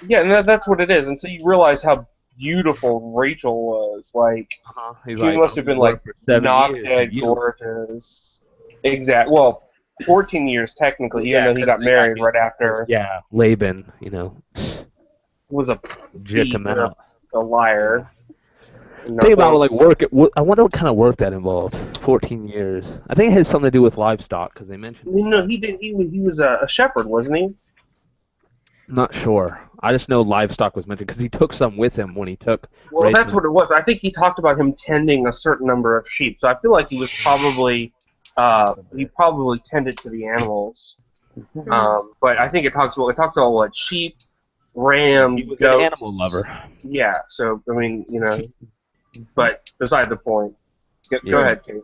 Yeah, and that's what it is. And so you realize how beautiful Rachel was. Like He's she must have been like for 7 knock years, dead you. gorgeous. Exactly. Well, 14 years technically, even Yeah, though he 'cause got they married right after. Yeah, Laban, Was a jipped him thief and out. a liar. Think about it, like work. I wonder what kind of work that involved. 14 years. I think it had something to do with livestock because they mentioned. No, he did. He was a shepherd, wasn't he? Not sure. I just know livestock was mentioned because he took some with him when he took. Well, that's Rachel's- what it was. I think he talked about him tending a certain number of sheep. So I feel like he was probably he probably tended to the animals. But I think it talks about what sheep, rams, He was an goats. animal lover. Yeah. So I mean, but beside the point. Go ahead, Kate.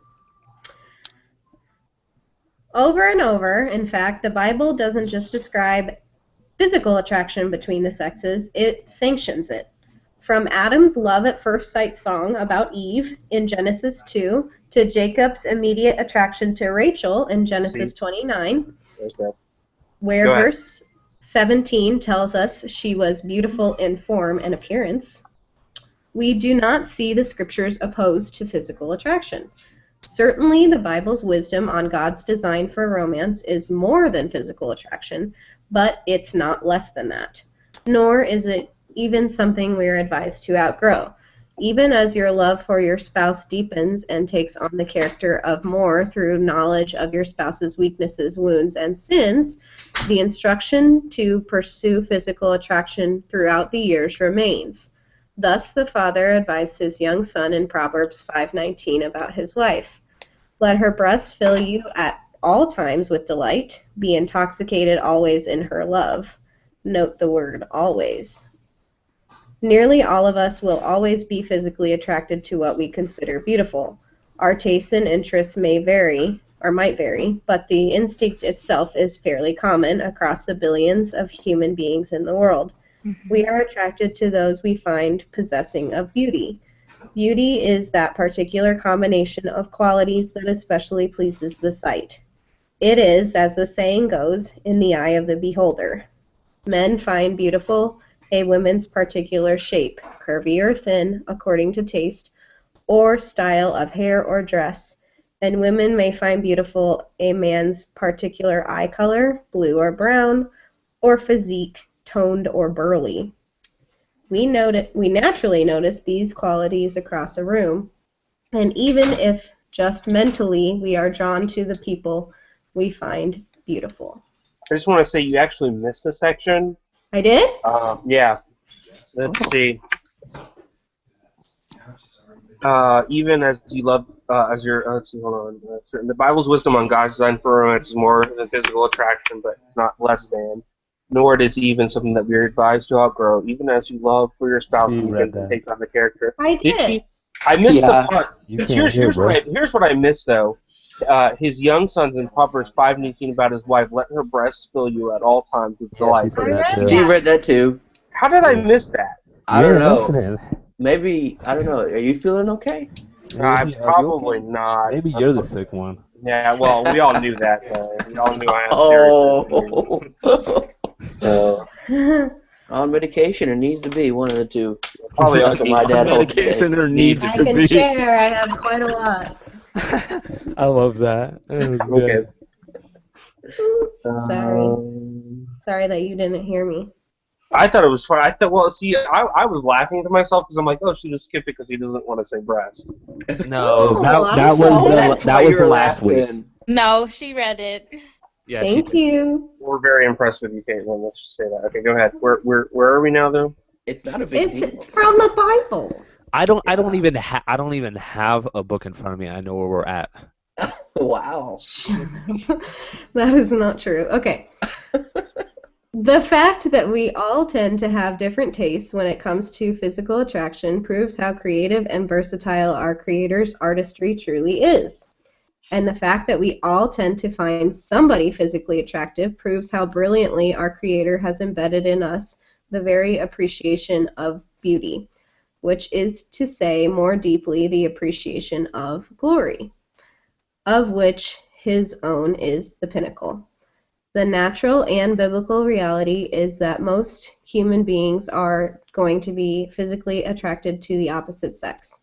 Over and over, in fact, the Bible doesn't just describe physical attraction between the sexes, it sanctions it. From Adam's love at first sight song about Eve in Genesis 2 to Jacob's immediate attraction to Rachel in Genesis 29, Okay. where Go ahead. verse 17 tells us she was beautiful in form and appearance, we do not see the scriptures opposed to physical attraction. Certainly, the Bible's wisdom on God's design for romance is more than physical attraction, but it's not less than that. Nor is it even something we're advised to outgrow. Even as your love for your spouse deepens and takes on the character of more through knowledge of your spouse's weaknesses, wounds, and sins, the instruction to pursue physical attraction throughout the years remains. Thus the father advised his young son in Proverbs 5:19 about his wife. Let her breast fill you at all times with delight. Be intoxicated always in her love. Note the word always. Nearly all of us will always be physically attracted to what we consider beautiful. Our tastes and interests might vary, but the instinct itself is fairly common across the billions of human beings in the world. We are attracted to those we find possessing of beauty. Beauty is that particular combination of qualities that especially pleases the sight. It is, as the saying goes, in the eye of the beholder. Men find beautiful a woman's particular shape, curvy or thin, according to taste, or style of hair or dress, and women may find beautiful a man's particular eye color, blue or brown, or physique, toned or burly. We naturally notice these qualities across a room, and even if just mentally we are drawn to the people we find beautiful. I just want to say you actually missed a section. I did? Yeah. Let's see. Even as you love, as your, let's see, hold on. The Bible's wisdom on God's design for romance is more than physical attraction, but not less than. Nor it is even something that we're advised to outgrow. Even as you love for your spouse, She and read begins to that. take on the character. I did. she? I missed Yeah. the part. You can't Here's hear, bro. here's what I missed though. His young sons in Proverbs 5:18 about his wife. Let her breasts fill you at all times with Yeah, delight. she said that too. She read that too. How did I miss that? I You don't ain't know. listening. Maybe, I don't know. Are you feeling okay? I'm Maybe- are you probably okay? not. Maybe you're the sick one. Yeah, well, we all knew that, though. We all knew I had serious Oh. So, On medication, it needs to be one of the two. probably That's what my dad always medication says. or needs I to can be. share. I have quite a lot. I love that. That was good. Sorry that you didn't hear me. I thought it was fun. I thought, well, see, I was laughing to myself because I'm like, oh, she just skipped it because he doesn't want to say breast. No, Oh, that was that was the last week. No, she read it. Yeah, she Thank did. you. We're very impressed with you, Caitlin. Let's just say that. Okay, go ahead. Where are we now, though? It's not a big deal. It's from the Bible. I don't even have a book in front of me. I know where we're at. Wow. That is not true. Okay. The fact that we all tend to have different tastes when it comes to physical attraction proves how creative and versatile our Creator's artistry truly is. And the fact that we all tend to find somebody physically attractive proves how brilliantly our Creator has embedded in us the very appreciation of beauty, which is to say more deeply the appreciation of glory, of which His own is the pinnacle. The natural and biblical reality is that most human beings are going to be physically attracted to the opposite sex.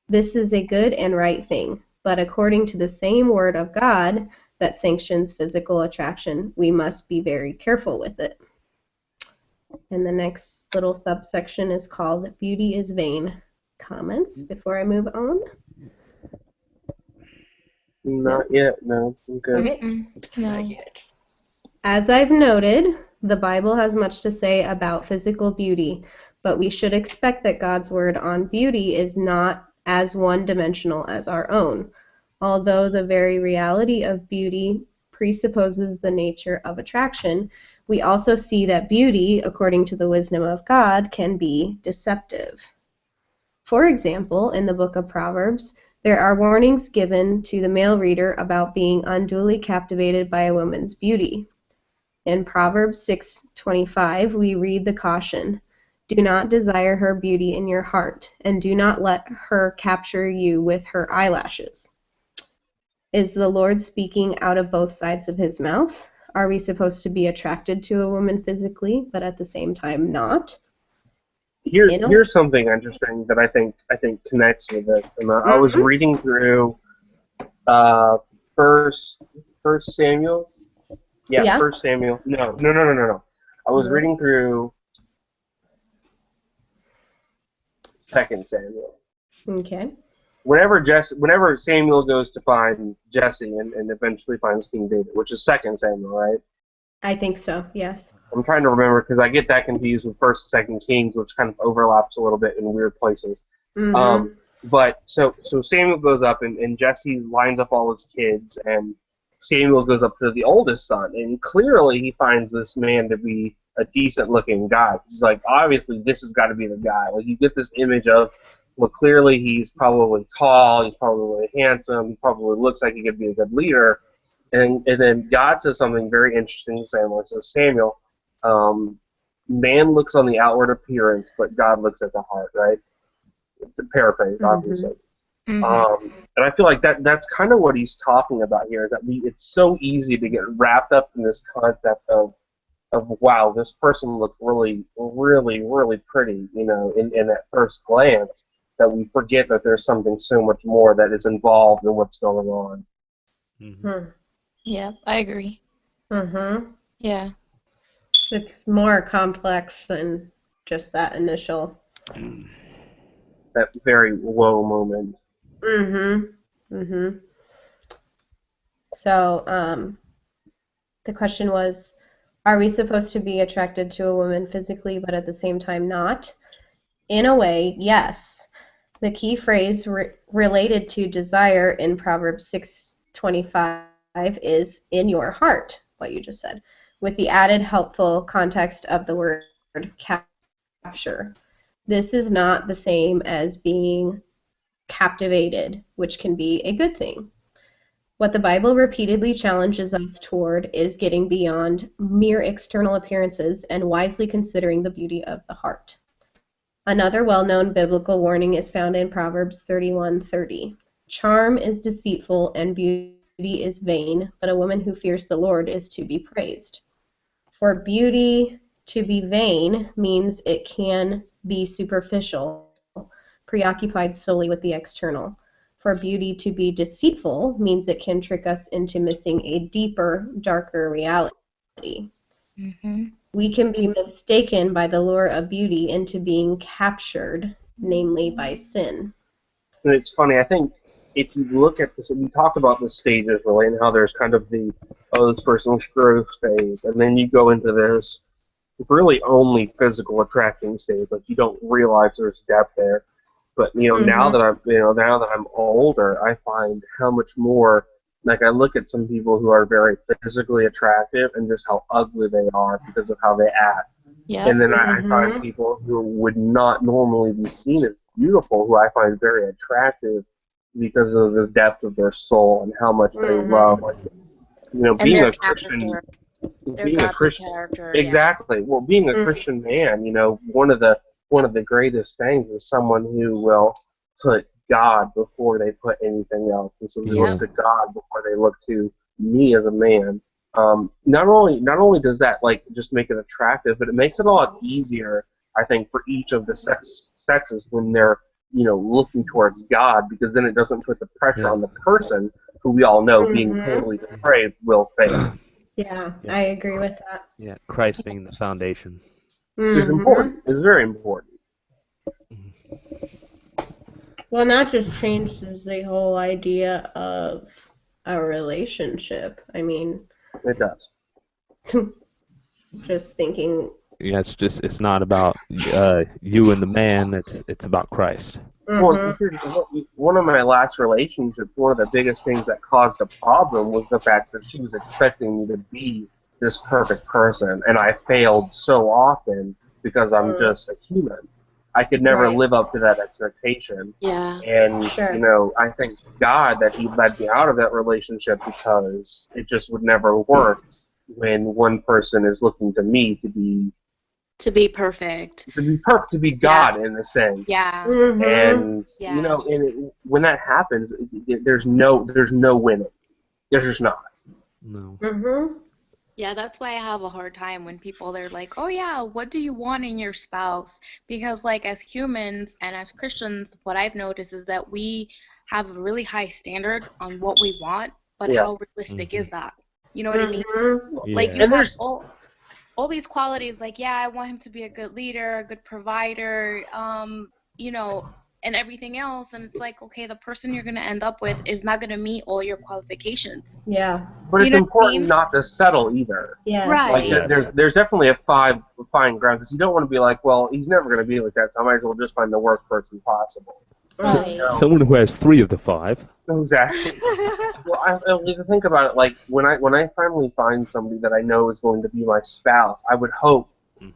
This is a good and right thing, but according to the same Word of God, that sanctions physical attraction. We must be very careful with it. And the next little subsection is called Beauty is Vain. Comments before I move on? Not yet, no. Okay. Okay. No. As I've noted, the Bible has much to say about physical beauty, but we should expect that God's word on beauty is not as one-dimensional as our own. Although the very reality of beauty presupposes the nature of attraction, we also see that beauty, according to the wisdom of God, can be deceptive. For example, in the book of Proverbs, there are warnings given to the male reader about being unduly captivated by a woman's beauty. In Proverbs 6:25, we read the caution, "Do not desire her beauty in your heart, and do not let her capture you with her eyelashes." Is the Lord speaking out of both sides of his mouth? Are we supposed to be attracted to a woman physically, but at the same time not? Here's something interesting that I think connects with this. And I was reading through First Samuel. Yeah, First Samuel. No. I was reading through Second Samuel. Okay. Whenever Samuel goes to find Jesse and eventually finds King David, which is Second Samuel, right? I think so, yes. I'm trying to remember because I get that confused with First and Second Kings, which kind of overlaps a little bit in weird places. Mm-hmm. But so Samuel goes up and Jesse lines up all his kids, and Samuel goes up to the oldest son, and clearly he finds this man to be a decent-looking guy. He's like, obviously this has got to be the guy. Like you get this image of, well, clearly he's probably tall, he's probably handsome, he probably looks like he could be a good leader. And then God says something very interesting to Samuel. It says, Samuel, man looks on the outward appearance, but God looks at the heart, right? To paraphrase, obviously. Mm-hmm. And I feel like that's kind of what he's talking about here, is that it's so easy to get wrapped up in this concept of wow, this person looks really, really, really pretty, in that first glance, that we forget that there's something so much more that is involved in what's going on. Mm-hmm. Yeah, I agree. Mm-hmm. Yeah. It's more complex than just that initial. That very low moment. Mm-hmm. Mm-hmm. So, the question was, are we supposed to be attracted to a woman physically, but at the same time not? In a way, yes. The key phrase related to desire in Proverbs 6:25 is "in your heart," what you just said, with the added helpful context of the word capture. This is not the same as being captivated, which can be a good thing. What the Bible repeatedly challenges us toward is getting beyond mere external appearances and wisely considering the beauty of the heart. Another well-known biblical warning is found in Proverbs 31:30. Charm is deceitful and beauty is vain, but a woman who fears the Lord is to be praised. For beauty to be vain means it can be superficial, preoccupied solely with the external. For beauty to be deceitful means it can trick us into missing a deeper, darker reality. Mm-hmm. We can be mistaken by the lure of beauty into being captured, namely by sin. And it's funny, I think if you look at this, we talked about the stages really, and how there's kind of the, this person's growth phase, and then you go into this really only physical attracting stage, like you don't realize there's depth there. But now that I'm older, I find how much more. Like I look at some people who are very physically attractive and just how ugly they are because of how they act. Yep. And then I find people who would not normally be seen as beautiful, who I find very attractive because of the depth of their soul and how much they love. Like, And being their a Christian, character. Their being a godly Christian, character. Yeah. exactly. Well, being a Christian man, one of the greatest things is someone who will put God before they put anything else, and so they look to God before they look to me as a man. Not only does that just make it attractive, but it makes it a lot easier, I think, for each of the sexes when they're looking towards God, because then it doesn't put the pressure on the person who we all know being Mhm. totally depraved, will fail. Yeah, Yeah. I agree with that. Yeah, Christ being the foundation. Is important. Is very important. Well, and that just changes the whole idea of a relationship. I mean, It does. just thinking. Yeah, it's not about you and the man. It's about Christ. Well, one of my last relationships, one of the biggest things that caused a problem was the fact that she was expecting me to be this perfect person, and I failed so often because I'm just a human. I could never Right. live up to that expectation. Yeah. And, Sure. you know, I thank God that He led me out of that relationship because it just would never work when one person is looking to me to be perfect. perfect, to be God in a sense. Yeah. And Yeah. you know, when that happens, there's no winning. There's just not. No. Yeah, that's why I have a hard time when people they're like, "Oh yeah, what do you want in your spouse?" Because like as humans and as Christians, what I've noticed is that we have a really high standard on what we want, but Yeah. how realistic is that? You know what I mean? Yeah. Like you And have there's all these qualities, like yeah, I want him to be a good leader, a good provider, you know, and everything else, and it's like, okay, the person you're gonna end up with is not gonna meet all your qualifications. Yeah. but You it's know what I important mean? not to settle either. Yes. Right. Like Yes. there's definitely a fine ground because you don't want to be like, well, he's never going to be like that, so I might as well just find the worst person possible. Right. You know? Someone who has 3 of the 5. Exactly. Well, I to think about it, like when I finally find somebody that I know is going to be my spouse, I would hope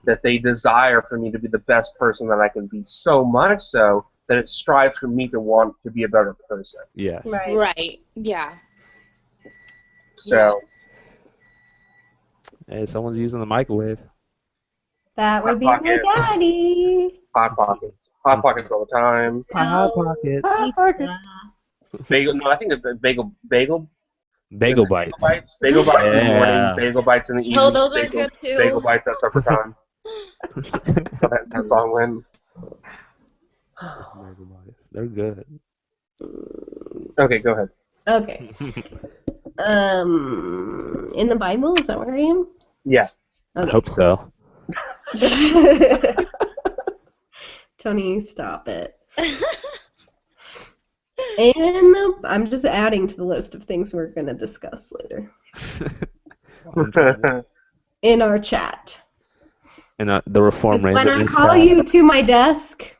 that they desire for me to be the best person that I can be, so much so that it strives for me to want to be a better person. Yes. Right. Right. Yeah. So Hey, someone's using the microwave. That would be Hot my Pocket. daddy. Hot Pockets all the time. Hot Pockets. Bagel, no, I think it's bagel Bagel bites. Bagel bites in the morning, Yeah. bagel bites in the evening. Oh, those are bagel, good too. Bagel bites at supper time. So that song went. Bagel bites. They're good. Okay, go ahead. Okay. In the Bible, is that where I am? Yeah. I hope so. Tony, stop it. And I'm just adding to the list of things we're going to discuss later in our chat. And the Reform 'Cause Ranger. when I call you to my desk,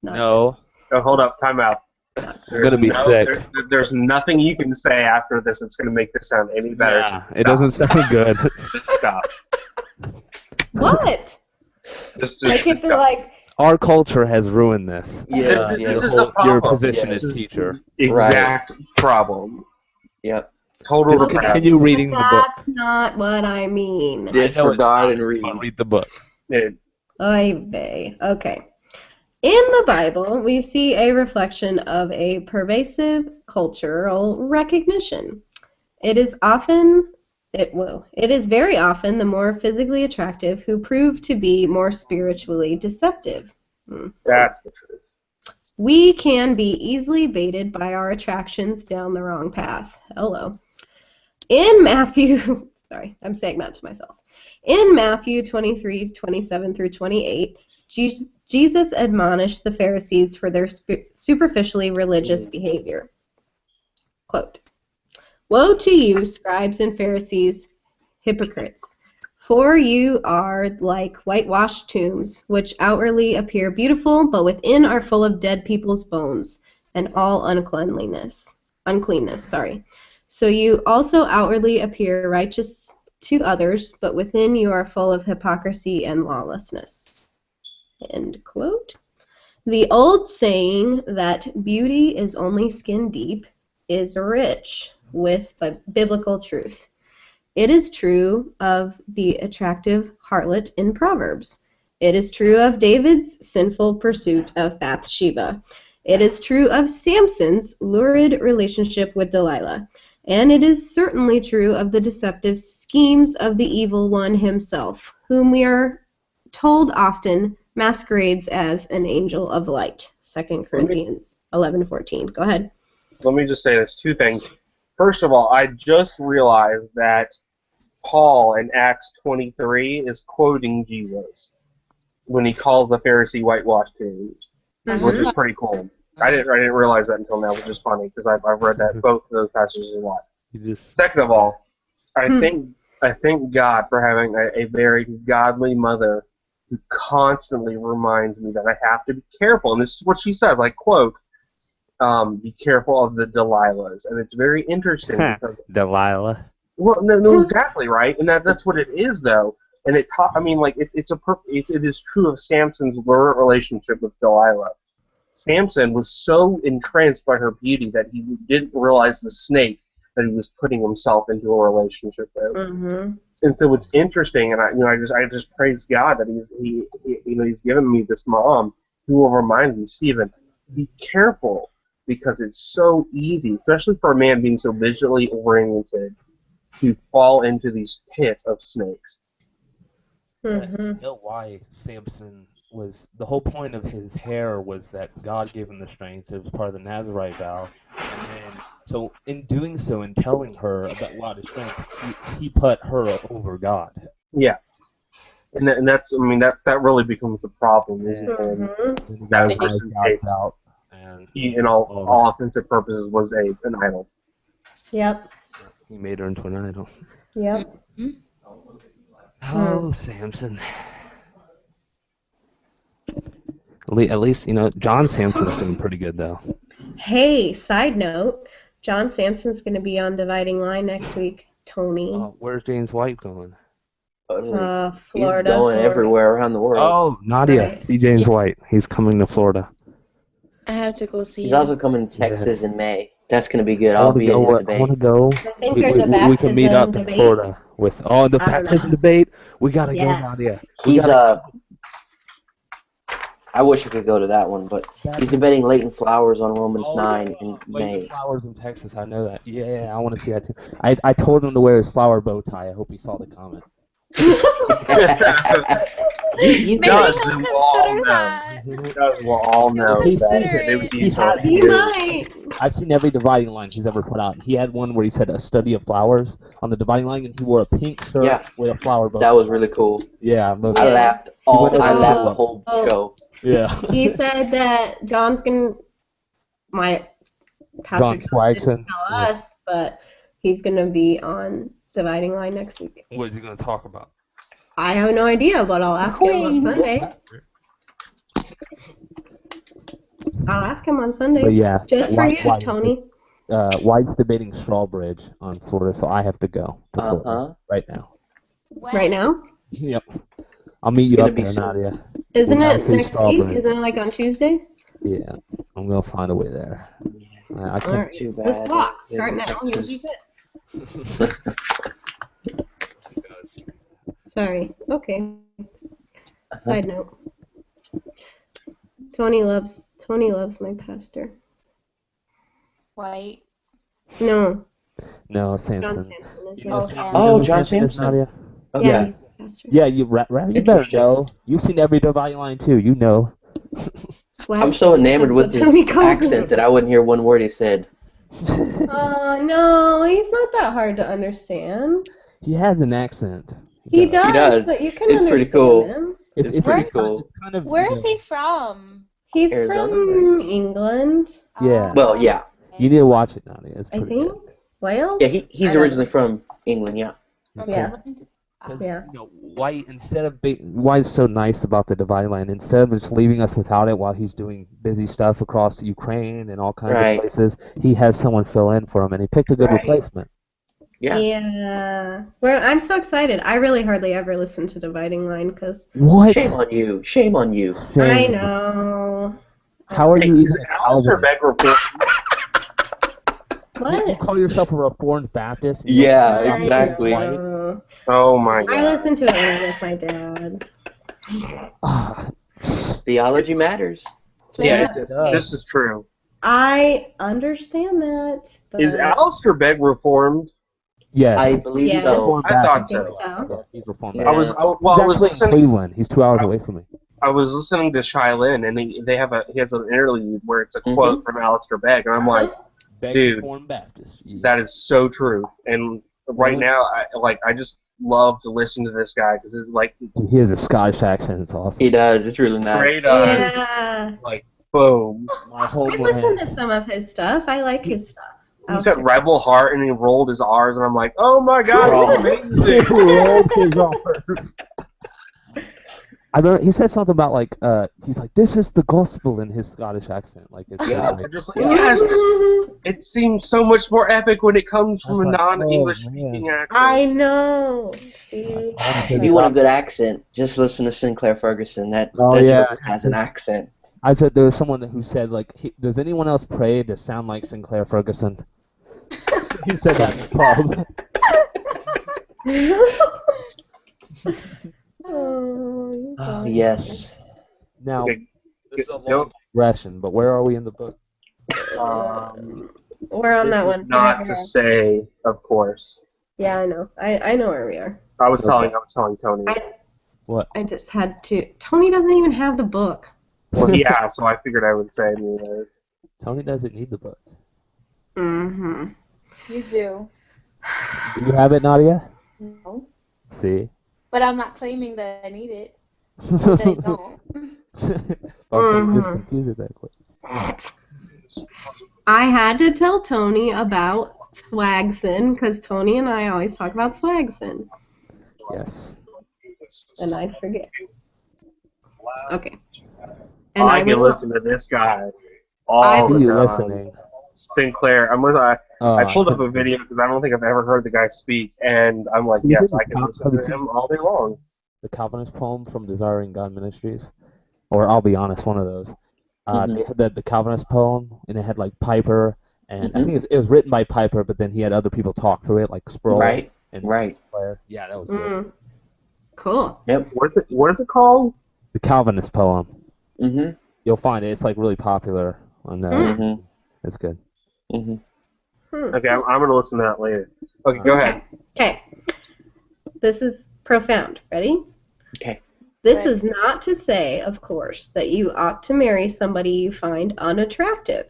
No. Oh, hold up, time out. I'm gonna be sick. There's nothing you can say after this that's going to make this sound any better. Yeah, it doesn't sound good. Just stop. what? Just Like if stop. it like Our culture has ruined this. Yeah, This yeah. is the Your problem. position Yeah. as This is teacher. the exact problem. Yep. Total Just Okay. depravity. continue reading the book. that's not what I mean. Disregard and read. But read the book. Dude, Oy vey. Okay. In the Bible, we see a reflection of a pervasive cultural recognition. It is very often the more physically attractive who prove to be more spiritually deceptive. that's the truth. We can be easily baited by our attractions down the wrong path. Hello. In Matthew, sorry, I'm saying that to myself. In Matthew 23:27 through 28, Jesus admonished the Pharisees for their superficially religious behavior. Quote, "Woe to you, scribes and Pharisees, hypocrites! For you are like whitewashed tombs, which outwardly appear beautiful, but within are full of dead people's bones and all uncleanness. So you also outwardly appear righteous to others, but within you are full of hypocrisy and lawlessness." End quote. The old saying that beauty is only skin deep is rich with biblical truth. It is true of the attractive harlot in Proverbs. It is true of David's sinful pursuit of Bathsheba. It is true of Samson's lurid relationship with Delilah. And it is certainly true of the deceptive schemes of the evil one himself, whom we are told often masquerades as an angel of light. 2 Corinthians 11:14. Go ahead. Let me just say this, two things. First of all, I just realized that Paul in Acts 23 is quoting Jesus when he calls the Pharisee whitewashed tombs, which is pretty cool. I didn't realize that until now, which is funny because I've read that both of those passages a lot. Second of all, I thank God for having a very godly mother who constantly reminds me that I have to be careful. And this is what she said, like, quote, be careful of the Delilahs. And it's very interesting because... Delilah. Well, no, exactly, right? And that's what it is, though. And it is true of Samson's learned relationship with Delilah. Samson was so entranced by her beauty that he didn't realize the snake that he was putting himself into a relationship with. Mm-hmm. And so it's interesting, and I just praise God that he's given me this mom who will remind me, Stephen, be careful, because it's so easy, especially for a man being so visually oriented, to fall into these pits of snakes. Mm-hmm. You know why Samson was... The whole point of his hair was that God gave him the strength. It was part of the Nazarite vow. And then, so in doing so, in telling her about his strength, he put her over God. Yeah. And that's, I mean, that really becomes the problem, isn't it? Mm-hmm. That person takes out. And he, in all intents and purposes, was an idol. Yep. He made her into an idol. Yep. Oh, Samson. At least, John Samson's doing pretty good, though. Hey, side note, John Sampson's going to be on Dividing Line next week. Tony. Where's James White going? Florida. He's going everywhere around the world. Oh, Nadia. Right. See James White. He's coming to Florida. I have to go see He's him. also coming to Texas in May. That's going to be good. I I'll want be to at his go. I debate. want to go. I think there's a We can meet up baptism in Florida with the I don't baptism know. debate. We gotta go, Yeah. Nadia. I wish I could go to that one, but he's debating Leighton Flowers on Romans 9 in May. Flowers in Texas. I know that. Yeah, I want to see that too. I told him to wear his flower bow tie. I hope he saw the comment. He Maybe does. he'll We will all consider know. that. We'll all know He that sees it was you. He might. I've seen every dividing line he's ever put out. He had one where he said a study of flowers on the dividing line, and he wore a pink shirt with a flower bow. That was really cool. Yeah, I laughed the whole show. Yeah. He said that John's my pastor John Swagson. didn't tell us, but he's gonna be on Dividing Line next week. What is he going to talk about? I have no idea, but I'll ask him on Sunday. But yeah, Just for you, Tony. White's debating Strawbridge on Florida, so I have to go to Florida right now. Right now? Yep. I'll meet you up there, Nadia. Isn't We gotta it see next week? Strawbridge. Isn't it like on Tuesday? Yeah, I'm gonna find a way there. I can't. Alright. Too bad. Let's walk. Start now. You'll be good. Sorry. Okay. Side note. Tony loves my pastor. White. No. No, John Samson. Sampson is You know my Samson? pastor. Oh, You know John Samson is, Sampson. Nadia? Okay. Yeah. Pastor. Yeah, you better Interesting. know. You've seen every dividing line too. You know. I'm so enamored with That's what Tony his calls accent him. that I wouldn't hear one word he said. Oh, no. He's not that hard to understand. He has an accent. He does, does. but you can It's understand pretty cool. him. It's pretty cool. It's kind of, Where is he from? He's Arizona, from England, Yeah. Well, yeah. You need to watch it, Nadia. It's I pretty think. good. Wales? Yeah, he's I don't originally from England, yeah. From Yeah. England? Because Yeah. White, instead of White's so nice about the dividing line, instead of just leaving us without it while he's doing busy stuff across Ukraine and all kinds Right. of places, he has someone fill in for him, and he picked a good Right. replacement. Yeah. Yeah. Well, I'm so excited. I really hardly ever listen to Dividing Line because What? Shame on you. Shame on you. I know. How are you even Alistair Beck report? You What? call yourself a Reformed Baptist? and Yeah, you're exactly. White? Oh my I god. listen to it when I'm with my dad. Ah, Theology matters. Yeah, does. this is true. I understand that. But Is Alistair Begg reformed? yes. I believe Yes. so. Reformed I thought Baptist. I think so. so. Yeah, he's Reformed Yeah. Baptist. I was He's actually in listening. Cleveland. He's 2 hours away from me. I was listening to Shylin, and he has an interlude where it's a quote from Alistair Begg, and I'm like, Beg Dude, Reformed Baptist. Yeah. that is so true. And right now, I just love to listen to this guy because it's like He has a Scottish accent. It's awesome. He does. It's really nice. straight Yeah. like boom. My I listened homeland. to some of his stuff. I like his stuff. He said Rebel Heart and he rolled his R's and I'm like, oh my god, he's amazing. Rolled his R's. I don't. He said something about like he's like, this is the gospel in his Scottish accent. Like it's Yeah. I'm just like, yes, it seems so much more epic when it comes from a That's like, non-English oh, speaking man. accent. I know, dude. If you want a good accent, just listen to Sinclair Ferguson. That Oh, that yeah. joker has an accent. I said there was someone who said like, does anyone else pray to sound like Sinclair Ferguson? He said that in the pub. Oh, yes. Now, Okay, this is a go. long digression, but where are we in the book? We're on that This is one. not Whatever. to say, of course. Yeah, I know. I know where we are. I was telling Tony. What? I just had to. Tony doesn't even have the book. Well, yeah, so I figured I would say anyways. Tony doesn't need the book. Mm-hmm. You do. Do you have it, Nadia? No. See? But I'm not claiming that I need it. They don't. Also, just confuse it that quick. I had to tell Tony about Swagson because Tony and I always talk about Swagson, Yes. and I forget. Okay. And I can will- listen to this guy I all Who the are you time. listening? Sinclair. I pulled up a couldn't- video because I don't think I've ever heard the guy speak, and I'm like, You yes, didn't I can have listen you to seen him all day long. the Calvinist poem from Desiring God Ministries, or I'll be honest, one of those. They had the Calvinist poem, and it had like Piper, and I think it was written by Piper, but then he had other people talk through it, like Sproul. Right. And Right. Claire. Yeah, that was good. Cool. Yep. What is it called? The Calvinist poem. Mm-hmm. You'll find it. It's like really popular. On Mm-hmm. It's good. Mm-hmm. Okay, I'm going to listen to that later. Okay, go ahead. Okay. This is profound. Ready? Okay. This is not to say, of course, that you ought to marry somebody you find unattractive.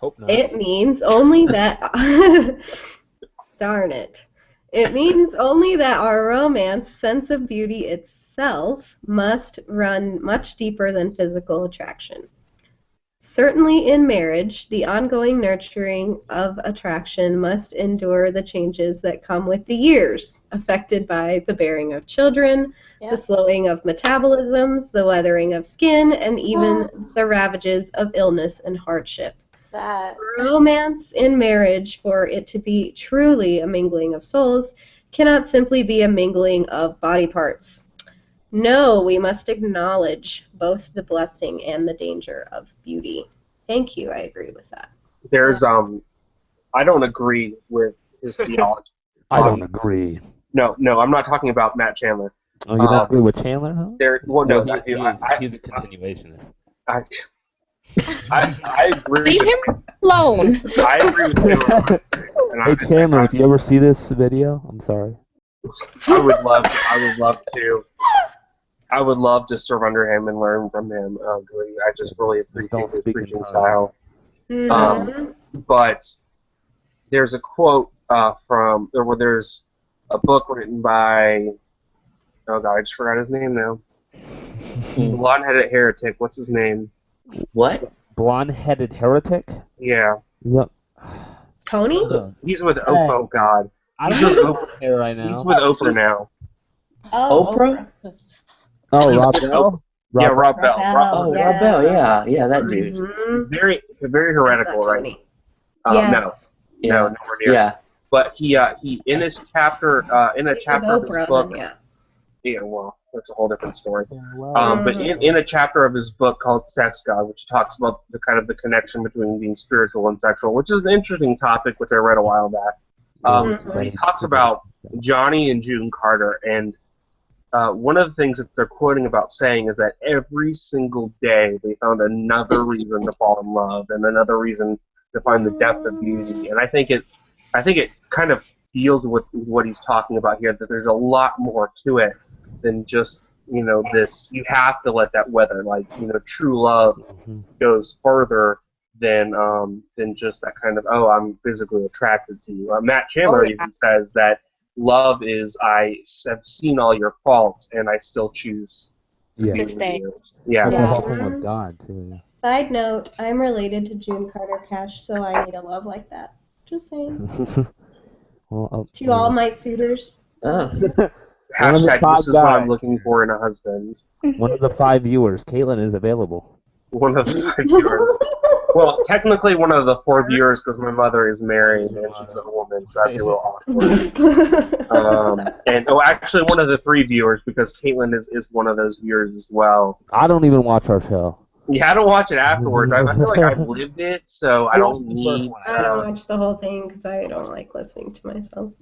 Hope not. It means only that. Darn it. It means only that our romance sense of beauty itself must run much deeper than physical attraction. Certainly in marriage, the ongoing nurturing of attraction must endure the changes that come with the years, affected by the bearing of children, the slowing of metabolisms, the weathering of skin, and even the ravages of illness and hardship. That. Romance in marriage, for it to be truly a mingling of souls, cannot simply be a mingling of body parts. No, we must acknowledge both the blessing and the danger of beauty. Thank you, I agree with that. There's, I don't agree with his theology. I don't agree. No, I'm not talking about Matt Chandler. Oh, you don't agree with Chandler, huh? Well, no, Well, I do. he's a continuationist. I agree Leave with him alone. I agree with Chandler. And Hey Chandler, if you ever see this video, I'm sorry. I would love to serve under him and learn from him. I just really appreciate his preaching style. But there's a quote there's a book written by, oh god, I just forgot his name now. Blonde-headed heretic. What's his name? What? Blonde-headed heretic? Yeah. Is that... Tony? He's with Oprah. Oh god. I don't know Oprah here right now. He's with Oprah now. Oprah? Oh, Rob Bell? Yeah, Rob Bell. Oh, Rob Bell. Yeah, that dude. Very heretical, right? Tony? No, nowhere near. Yeah. But he in his chapter in a chapter of his Oprah, book. then, Yeah, well, that's a whole different story. But in a chapter of his book called Sex God, which talks about the kind of the connection between being spiritual and sexual, which is an interesting topic, which I read a while back. He talks about Johnny and June Carter, and one of the things that they're quoting about saying is that every single day they found another reason to fall in love and another reason to find the depth of beauty. And I think it kind of deals with what he's talking about here, that there's a lot more to it than just, this. You have to let that weather. Like, true love goes further than just that kind of, oh, I'm physically attracted to you. Matt Oh, Chandler yeah. even says that love is have seen all your faults and I still choose to Yeah. be To with stay. you. Yeah. That's the Yeah. whole thing with God too. Yeah. Side note, I'm related to June Carter Cash, so I need a love like that. Just saying. Well, To all my suitors. Oh. One of the Hashtag, five this is what I'm guys. looking for in a husband. One of the 5 viewers, Caitlin, is available. One of the 5 viewers. Well, technically one of the 4 viewers because my mother is married and she's a woman, so that'd be a little awkward. Actually one of the 3 viewers because Caitlin is one of those viewers as well. I don't even watch our show. Yeah, I don't watch it afterwards. I feel like I've lived it, so I don't need. I don't watch the whole thing because I don't like listening to myself.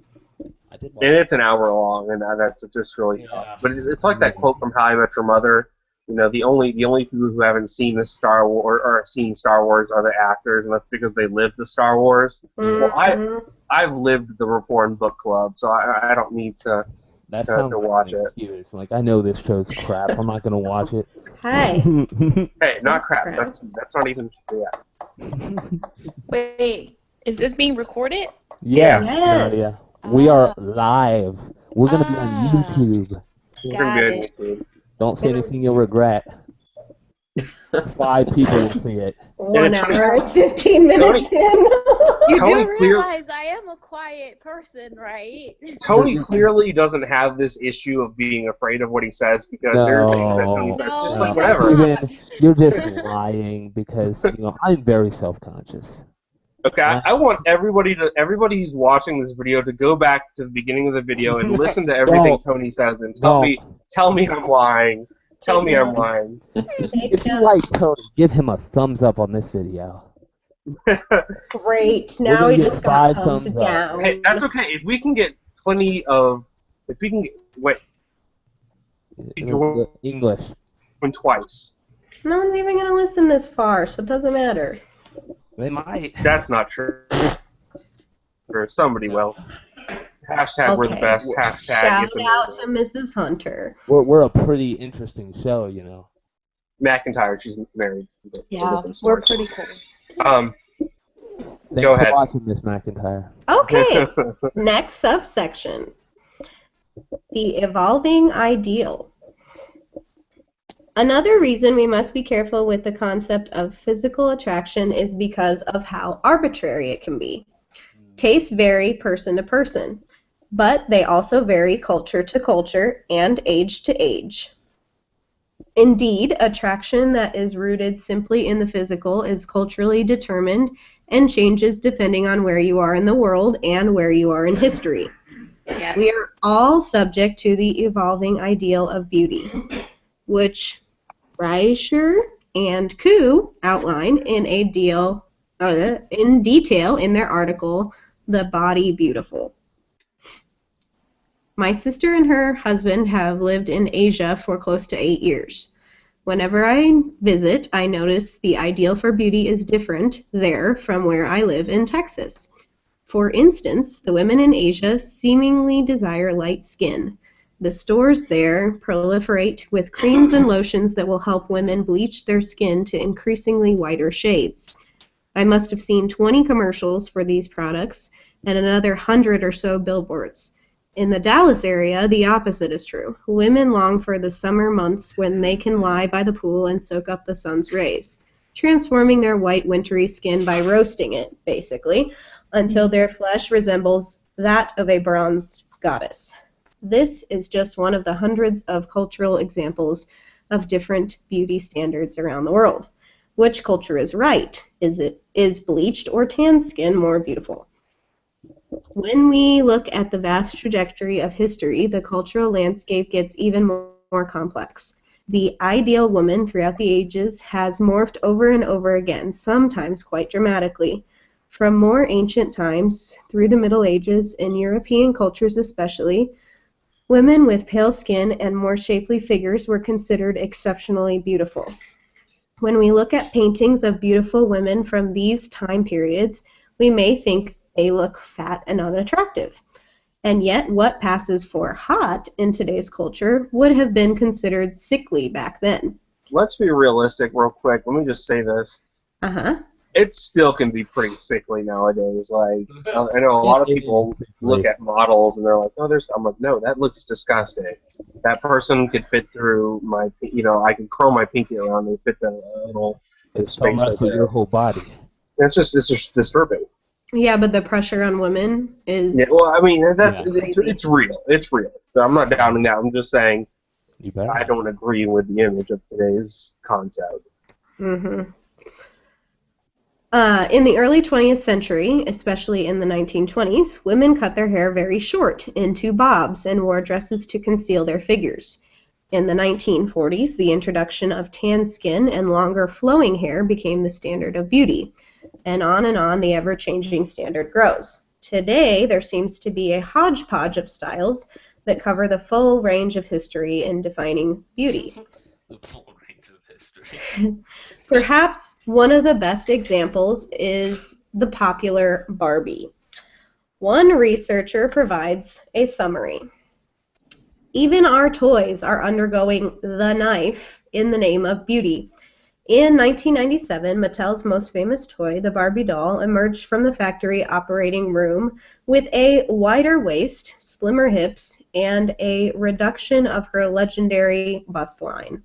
I did And it's an hour long, and that's just really tough. But it's like that quote from How I Met Your Mother. You know, the only people who haven't seen the Star Wars or seen Star Wars are the actors, and that's because they lived the Star Wars. Well, I've lived the Reformed Book Club, so I don't need to. That sounds like watch an excuse. Like, I know this show's crap. I'm not gonna watch it. Hey. Hey, not crap. That's not even true. Wait, is this being recorded? Yeah. Yes. Yeah. We are live. We're gonna be on YouTube. We're Got gonna be it. on YouTube. Don't say anything you'll regret. 5 people will see it. 1 hour and 15 minutes in. You Tony do clear- realize I am a quiet person, right? Tony clearly doesn't have this issue of being afraid of what he says because there's things that Tony says. It's just like No. whatever. Steven, you're just lying because I'm very self-conscious. Okay, I want everybody who's watching this video to go back to the beginning of the video and listen to everything Tony says and tell me I'm lying. Tell me I'm lying. If you like Tony, give him a thumbs up on this video. Great. We're Now gonna we get just got 5 thumbs thumbs up. down. Hey, that's okay. If we can get English. twice. No one's even going to listen this far, so it doesn't matter. They might. That's not true. Or somebody will. Hashtag we're the Okay. best. Hashtag Shout it's out amazing. to Mrs. Hunter. We're a pretty interesting show, McIntyre, she's married. Yeah, we're pretty cool. Thanks Go ahead. for watching, Miss McIntyre. Okay. Next subsection. The evolving ideal. Another reason we must be careful with the concept of physical attraction is because of how arbitrary it can be. Tastes vary person to person, but they also vary culture to culture and age to age. Indeed, attraction that is rooted simply in the physical is culturally determined and changes depending on where you are in the world and where you are in history. Yeah. We are all subject to the evolving ideal of beauty, which Reicher and Koo outline in detail in their article, The Body Beautiful. My sister and her husband have lived in Asia for close to 8 years. Whenever I visit, I notice the ideal for beauty is different there from where I live in Texas. For instance, the women in Asia seemingly desire light skin. The stores there proliferate with creams and lotions that will help women bleach their skin to increasingly whiter shades. I must have seen 20 commercials for these products and another 100 or so billboards. In the Dallas area, the opposite is true. Women long for the summer months when they can lie by the pool and soak up the sun's rays, transforming their white wintry skin by roasting it, basically, until their flesh resembles that of a bronzed goddess. This is just one of the hundreds of cultural examples of different beauty standards around the world. Which culture is right? Is bleached or tanned skin more beautiful? When we look at the vast trajectory of history, the cultural landscape gets even more complex. The ideal woman throughout the ages has morphed over and over again, sometimes quite dramatically. From more ancient times through the Middle Ages, in European cultures especially, women with pale skin and more shapely figures were considered exceptionally beautiful. When we look at paintings of beautiful women from these time periods, we may think they look fat and unattractive. And yet, what passes for hot in today's culture would have been considered sickly back then. Let's be realistic real quick. Let me just say this. Uh-huh. it still can be pretty sickly nowadays. Like, I know a lot of It people is look sickly. at models and they're like, "Oh, there's." I'm like, "No, that looks disgusting. That person could fit through my, I could curl my pinky around and fit that little Could thumb space right wrestle there." your whole body. It's just disturbing. Yeah, but the pressure on women Yeah, is well, I mean, Yeah, crazy. it's real. It's real. So I'm not doubting that. I'm just saying you better I not. don't agree with the image of today's concept. Hmm. In the early 20th century, especially in the 1920s, women cut their hair very short into bobs and wore dresses to conceal their figures. In the 1940s, the introduction of tan skin and longer flowing hair became the standard of beauty. And on the ever-changing standard grows. Today, there seems to be a hodgepodge of styles that cover the full range of history in defining beauty. The full range of history. Perhaps one of the best examples is the popular Barbie. One researcher provides a summary. Even our toys are undergoing the knife in the name of beauty. In 1997, Mattel's most famous toy, the Barbie doll, emerged from the factory operating room with a wider waist, slimmer hips, and a reduction of her legendary bust line.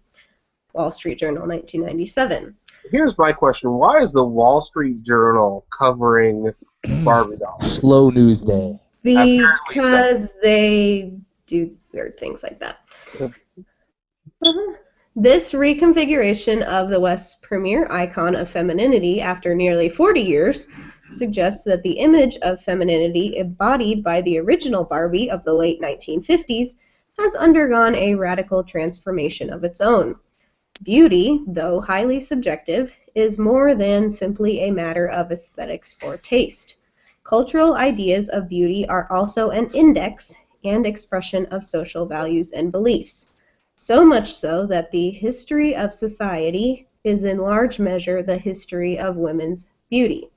Wall Street Journal, 1997. Here's my question: why is the Wall Street Journal covering Barbie dolls? Slow news day. Apparently so. Because they do weird things like that. Uh-huh. This reconfiguration of the West's premier icon of femininity after nearly 40 years suggests that the image of femininity embodied by the original Barbie of the late 1950s has undergone a radical transformation of its own. Beauty, though highly subjective, is more than simply a matter of aesthetics or taste. Cultural ideas of beauty are also an index and expression of social values and beliefs. So much so that the history of society is in large measure the history of women's beauty.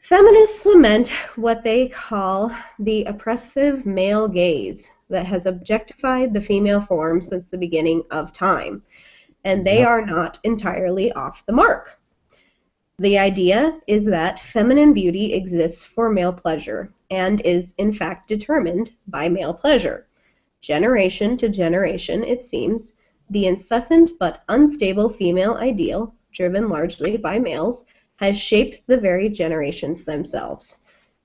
Feminists lament what they call the oppressive male gaze that has objectified the female form since the beginning of time, and they Yep. are not entirely off the mark. The idea is that feminine beauty exists for male pleasure and is in fact determined by male pleasure. Generation to generation, it seems, the incessant but unstable female ideal, driven largely by males, has shaped the very generations themselves.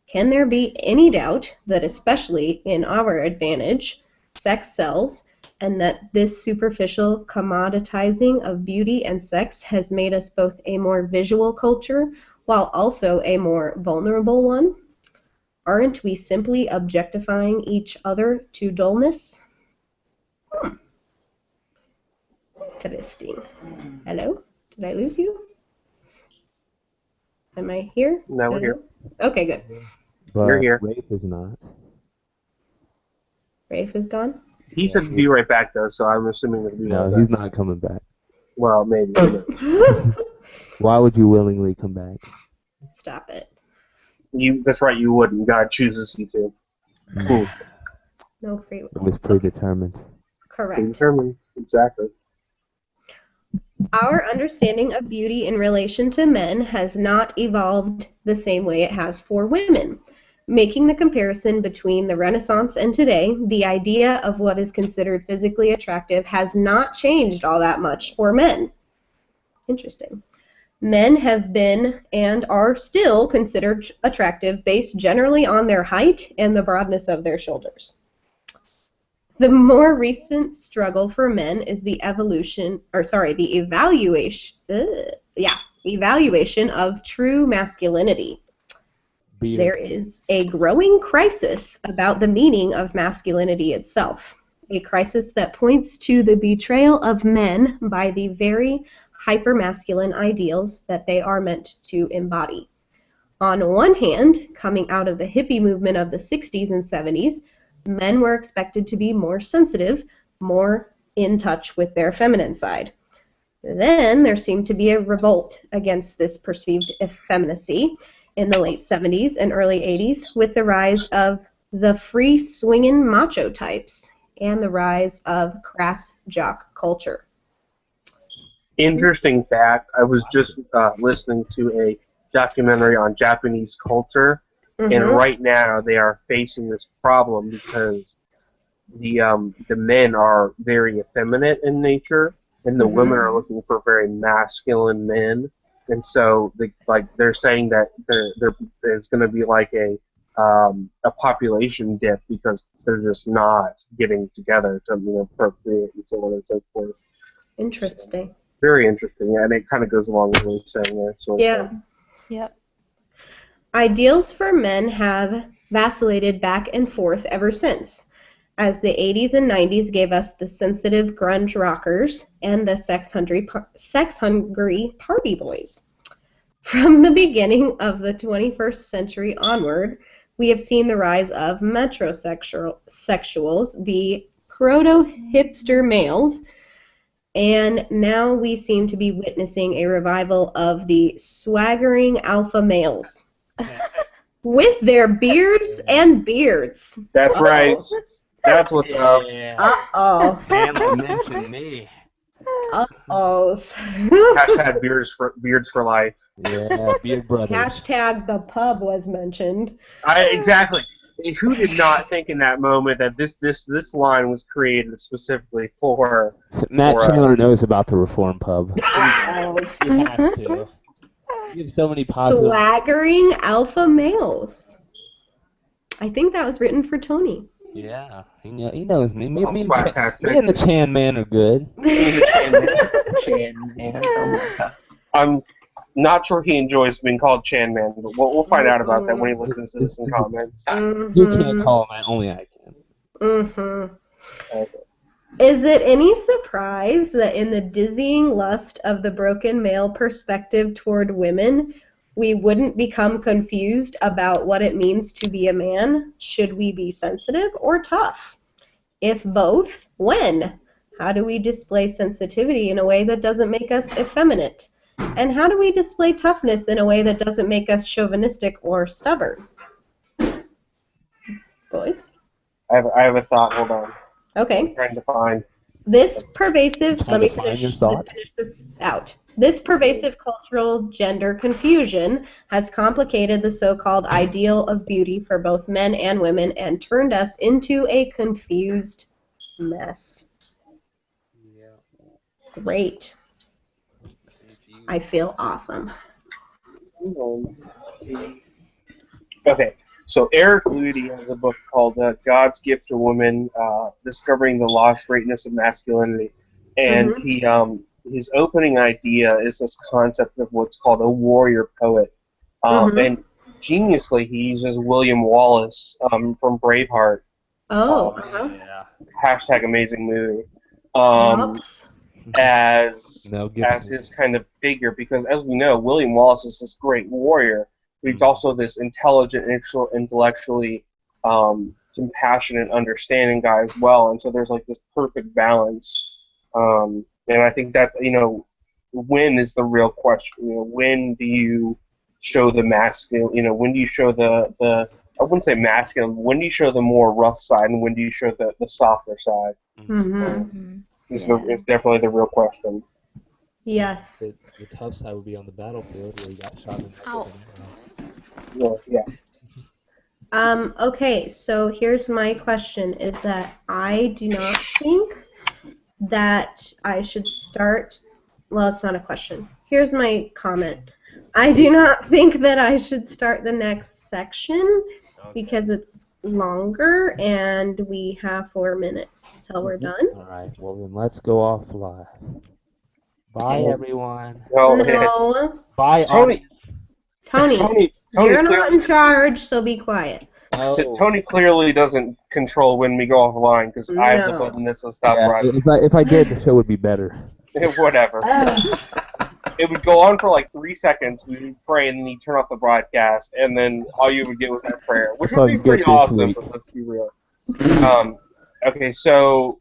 Can there be any doubt that, especially in our advantage, sex sells, and that this superficial commoditizing of beauty and sex has made us both a more visual culture while also a more vulnerable one? Aren't we simply objectifying each other to dullness? Interesting. Hello? Did I lose you? Am I here? Now we're here. Okay, good. You're But here. Rafe is not. Rafe is gone? He said to be right back though, so I'm assuming he'll be No, right he's back. not coming back. Well, maybe. Who knows? Why would you willingly come back? Stop it. That's right. You wouldn't. God chooses you to. Cool. No free It will. was predetermined. Correct. Determined. Exactly. Our understanding of beauty in relation to men has not evolved the same way it has for women. Making the comparison between the Renaissance and today, the idea of what is considered physically attractive has not changed all that much for men. Interesting. Men have been and are still considered attractive based generally on their height and the broadness of their shoulders. The more recent struggle for men is the evaluation of true masculinity. Beer. There is a growing crisis about the meaning of masculinity itself, a crisis that points to the betrayal of men by the very hypermasculine ideals that they are meant to embody. On one hand, coming out of the hippie movement of the 60s and 70s, men were expected to be more sensitive, more in touch with their feminine side. Then there seemed to be a revolt against this perceived effeminacy in the late 70s and early 80s with the rise of the free swingin' macho types and the rise of crass jock culture. Interesting fact, I was just listening to a documentary on Japanese culture, and Mm-hmm. right now they are facing this problem because the men are very effeminate in nature, and the women are looking for very masculine men, and so they're saying that there's going to be like a population dip because they're just not getting together to procreate and so on and so forth. Interesting. Very interesting, and it kind of goes along with what you're saying there. So Yeah. Yep. Ideals for men have vacillated back and forth ever since, as the 80s and 90s gave us the sensitive grunge rockers and the sex-hungry party boys. From the beginning of the 21st century onward, we have seen the rise of metrosexuals, the proto-hipster males, and now we seem to be witnessing a revival of the swaggering alpha males with their beards and beards. that's right. That's what's up. Yeah. Uh-oh. Hannah mentioned me. Uh-oh. Hashtag beards for life. Yeah, Beard Brothers. Hashtag the pub was mentioned. Exactly. Who did not think in that moment that this line was created specifically for? Matt for, Chandler knows about the Reform Pub. He has to. You have so many popular. Swaggering alpha males. I think that was written for Tony. Yeah, he knows me. Me Fantastic. and the Chan Man are good. Chan, man. Oh my God. I'm not sure he enjoys being called Chan Man, but we'll find out about that when he listens to this in comments. You can't call him that. Only I can. Mm-hmm. Okay. Is it any surprise that in the dizzying lust of the broken male perspective toward women, we wouldn't become confused about what it means to be a man? Should we be sensitive or tough? If both, when? How do we display sensitivity in a way that doesn't make us effeminate? And how do we display toughness in a way that doesn't make us chauvinistic or stubborn? Boys? I have a thought. Hold on. Okay. I'm trying to find. This pervasive, Trying let me to find finish, your thought? finish this out. This pervasive cultural gender confusion has complicated the so-called ideal of beauty for both men and women and turned us into a confused mess. Great. I feel awesome. Okay, so Eric Ludy has a book called God's Gift to Women, Discovering the Lost Greatness of Masculinity. And his opening idea is this concept of what's called a warrior poet. And geniusly, he uses William Wallace from Braveheart. Oh, Yeah. Hashtag amazing movie. Oops. As Mel Gibson. his kind of figure, because as we know, William Wallace is this great warrior, but he's also this intelligent, intellectually compassionate, understanding guy as well, and so there's like this perfect balance. And I think that's, when is the real question? When do you show the masculine? When do you show the I wouldn't say masculine. When do you show the more rough side, and when do you show the softer side? Is definitely the real question. Yes. The tough side would be on the battlefield where you got shot in the Ow. Yeah. Okay, so here's my question, is that I do not think that I should start, well, it's not a question. Here's my comment. I do not think that I should start the next section because it's longer and we have 4 minutes till we're done. All right. Well, then let's go off live. Bye, everyone. No. Bye, Tony. Tony, you're not in charge, so be quiet. Tony clearly doesn't control when we go offline because I have the button that says stop broadcast. If I did, the show would be better. Whatever. It would go on for like 3 seconds. We would pray, and then you turn off the broadcast, and then all you would get was that prayer, which would be pretty awesome. But let's be real. Okay, so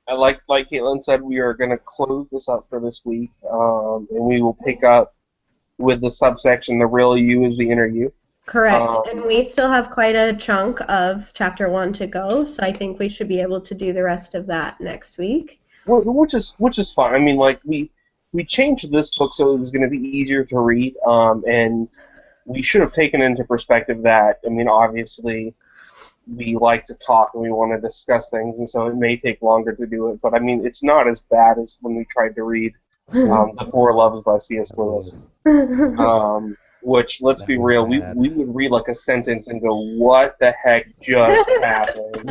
like Caitlin said, we are going to close this up for this week, and we will pick up with the subsection. The real you is the inner you. Correct, and we still have quite a chunk of chapter 1 to go, so I think we should be able to do the rest of that next week. which is fine. I mean, like we changed this book so it was going to be easier to read, and we should have taken into perspective that, I mean, obviously we like to talk and we want to discuss things, and so it may take longer to do it. But I mean, it's not as bad as when we tried to read The Four Loves by C.S. Lewis. Which, let's That be was real, bad. we would read like a sentence and go, "What the heck just happened?"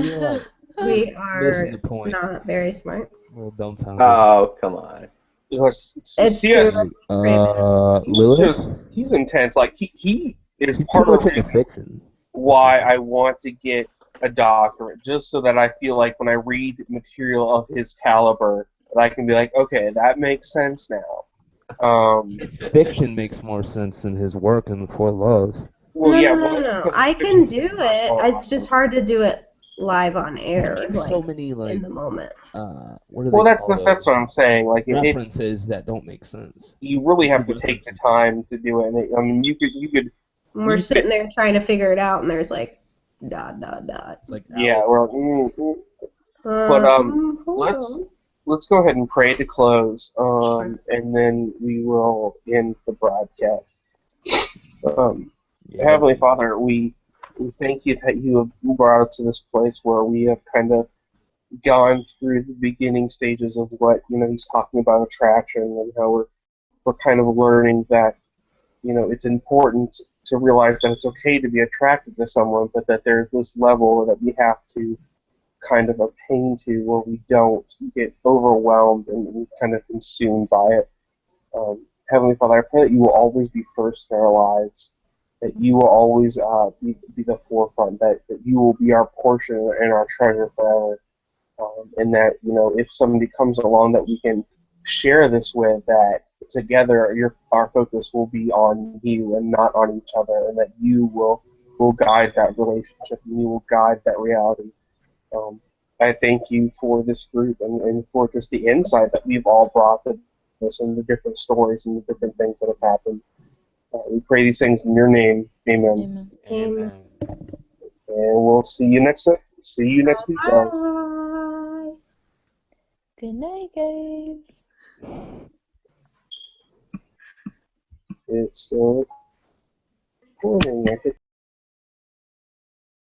We are Missing the point. not very smart. A little dumbfounded. Oh, come on. Because It's C.S. true. Lewis? He's intense. Like he is He's part too of much into fiction. why I want to get a doctorate, just so that I feel like when I read material of his caliber, that I can be like, okay, that makes sense now. Fiction makes more sense than his work in Four Loves. Well, No, yeah, no, well, no, that's no. because I it's can fiction. do it. It's just hard to do it live on air, There's like so many in the moment. what do Well, they that's call that's what I'm saying. Like references that don't make sense. you really have to Good take the references. time to do it. And I mean, you could, And we're sitting there trying to figure it out, and there's like dot dot dot. It's like yeah, we're like, But Hold let's on. let's go ahead and pray to close, and then we will end the broadcast. Heavenly Father, we thank you that you have brought us to this place where we have kind of gone through the beginning stages of what he's talking about attraction, and how we're kind of learning that it's important to realize that it's okay to be attracted to someone, but that there's this level that we have to kind of attain to where we don't get overwhelmed and kind of consumed by it. Heavenly Father, I pray that you will always be first in our lives, that you will always be the forefront, that you will be our portion and our treasure forever, and that if somebody comes along that we can share this with, that together our focus will be on you and not on each other, and that you will guide that relationship and you will guide that reality. I thank you for this group and for just the insight that we've all brought to this and the different stories and the different things that have happened. We pray these things in your name. Amen. Amen. And we'll see you next week, guys. Bye. Good night, guys. It's still recording.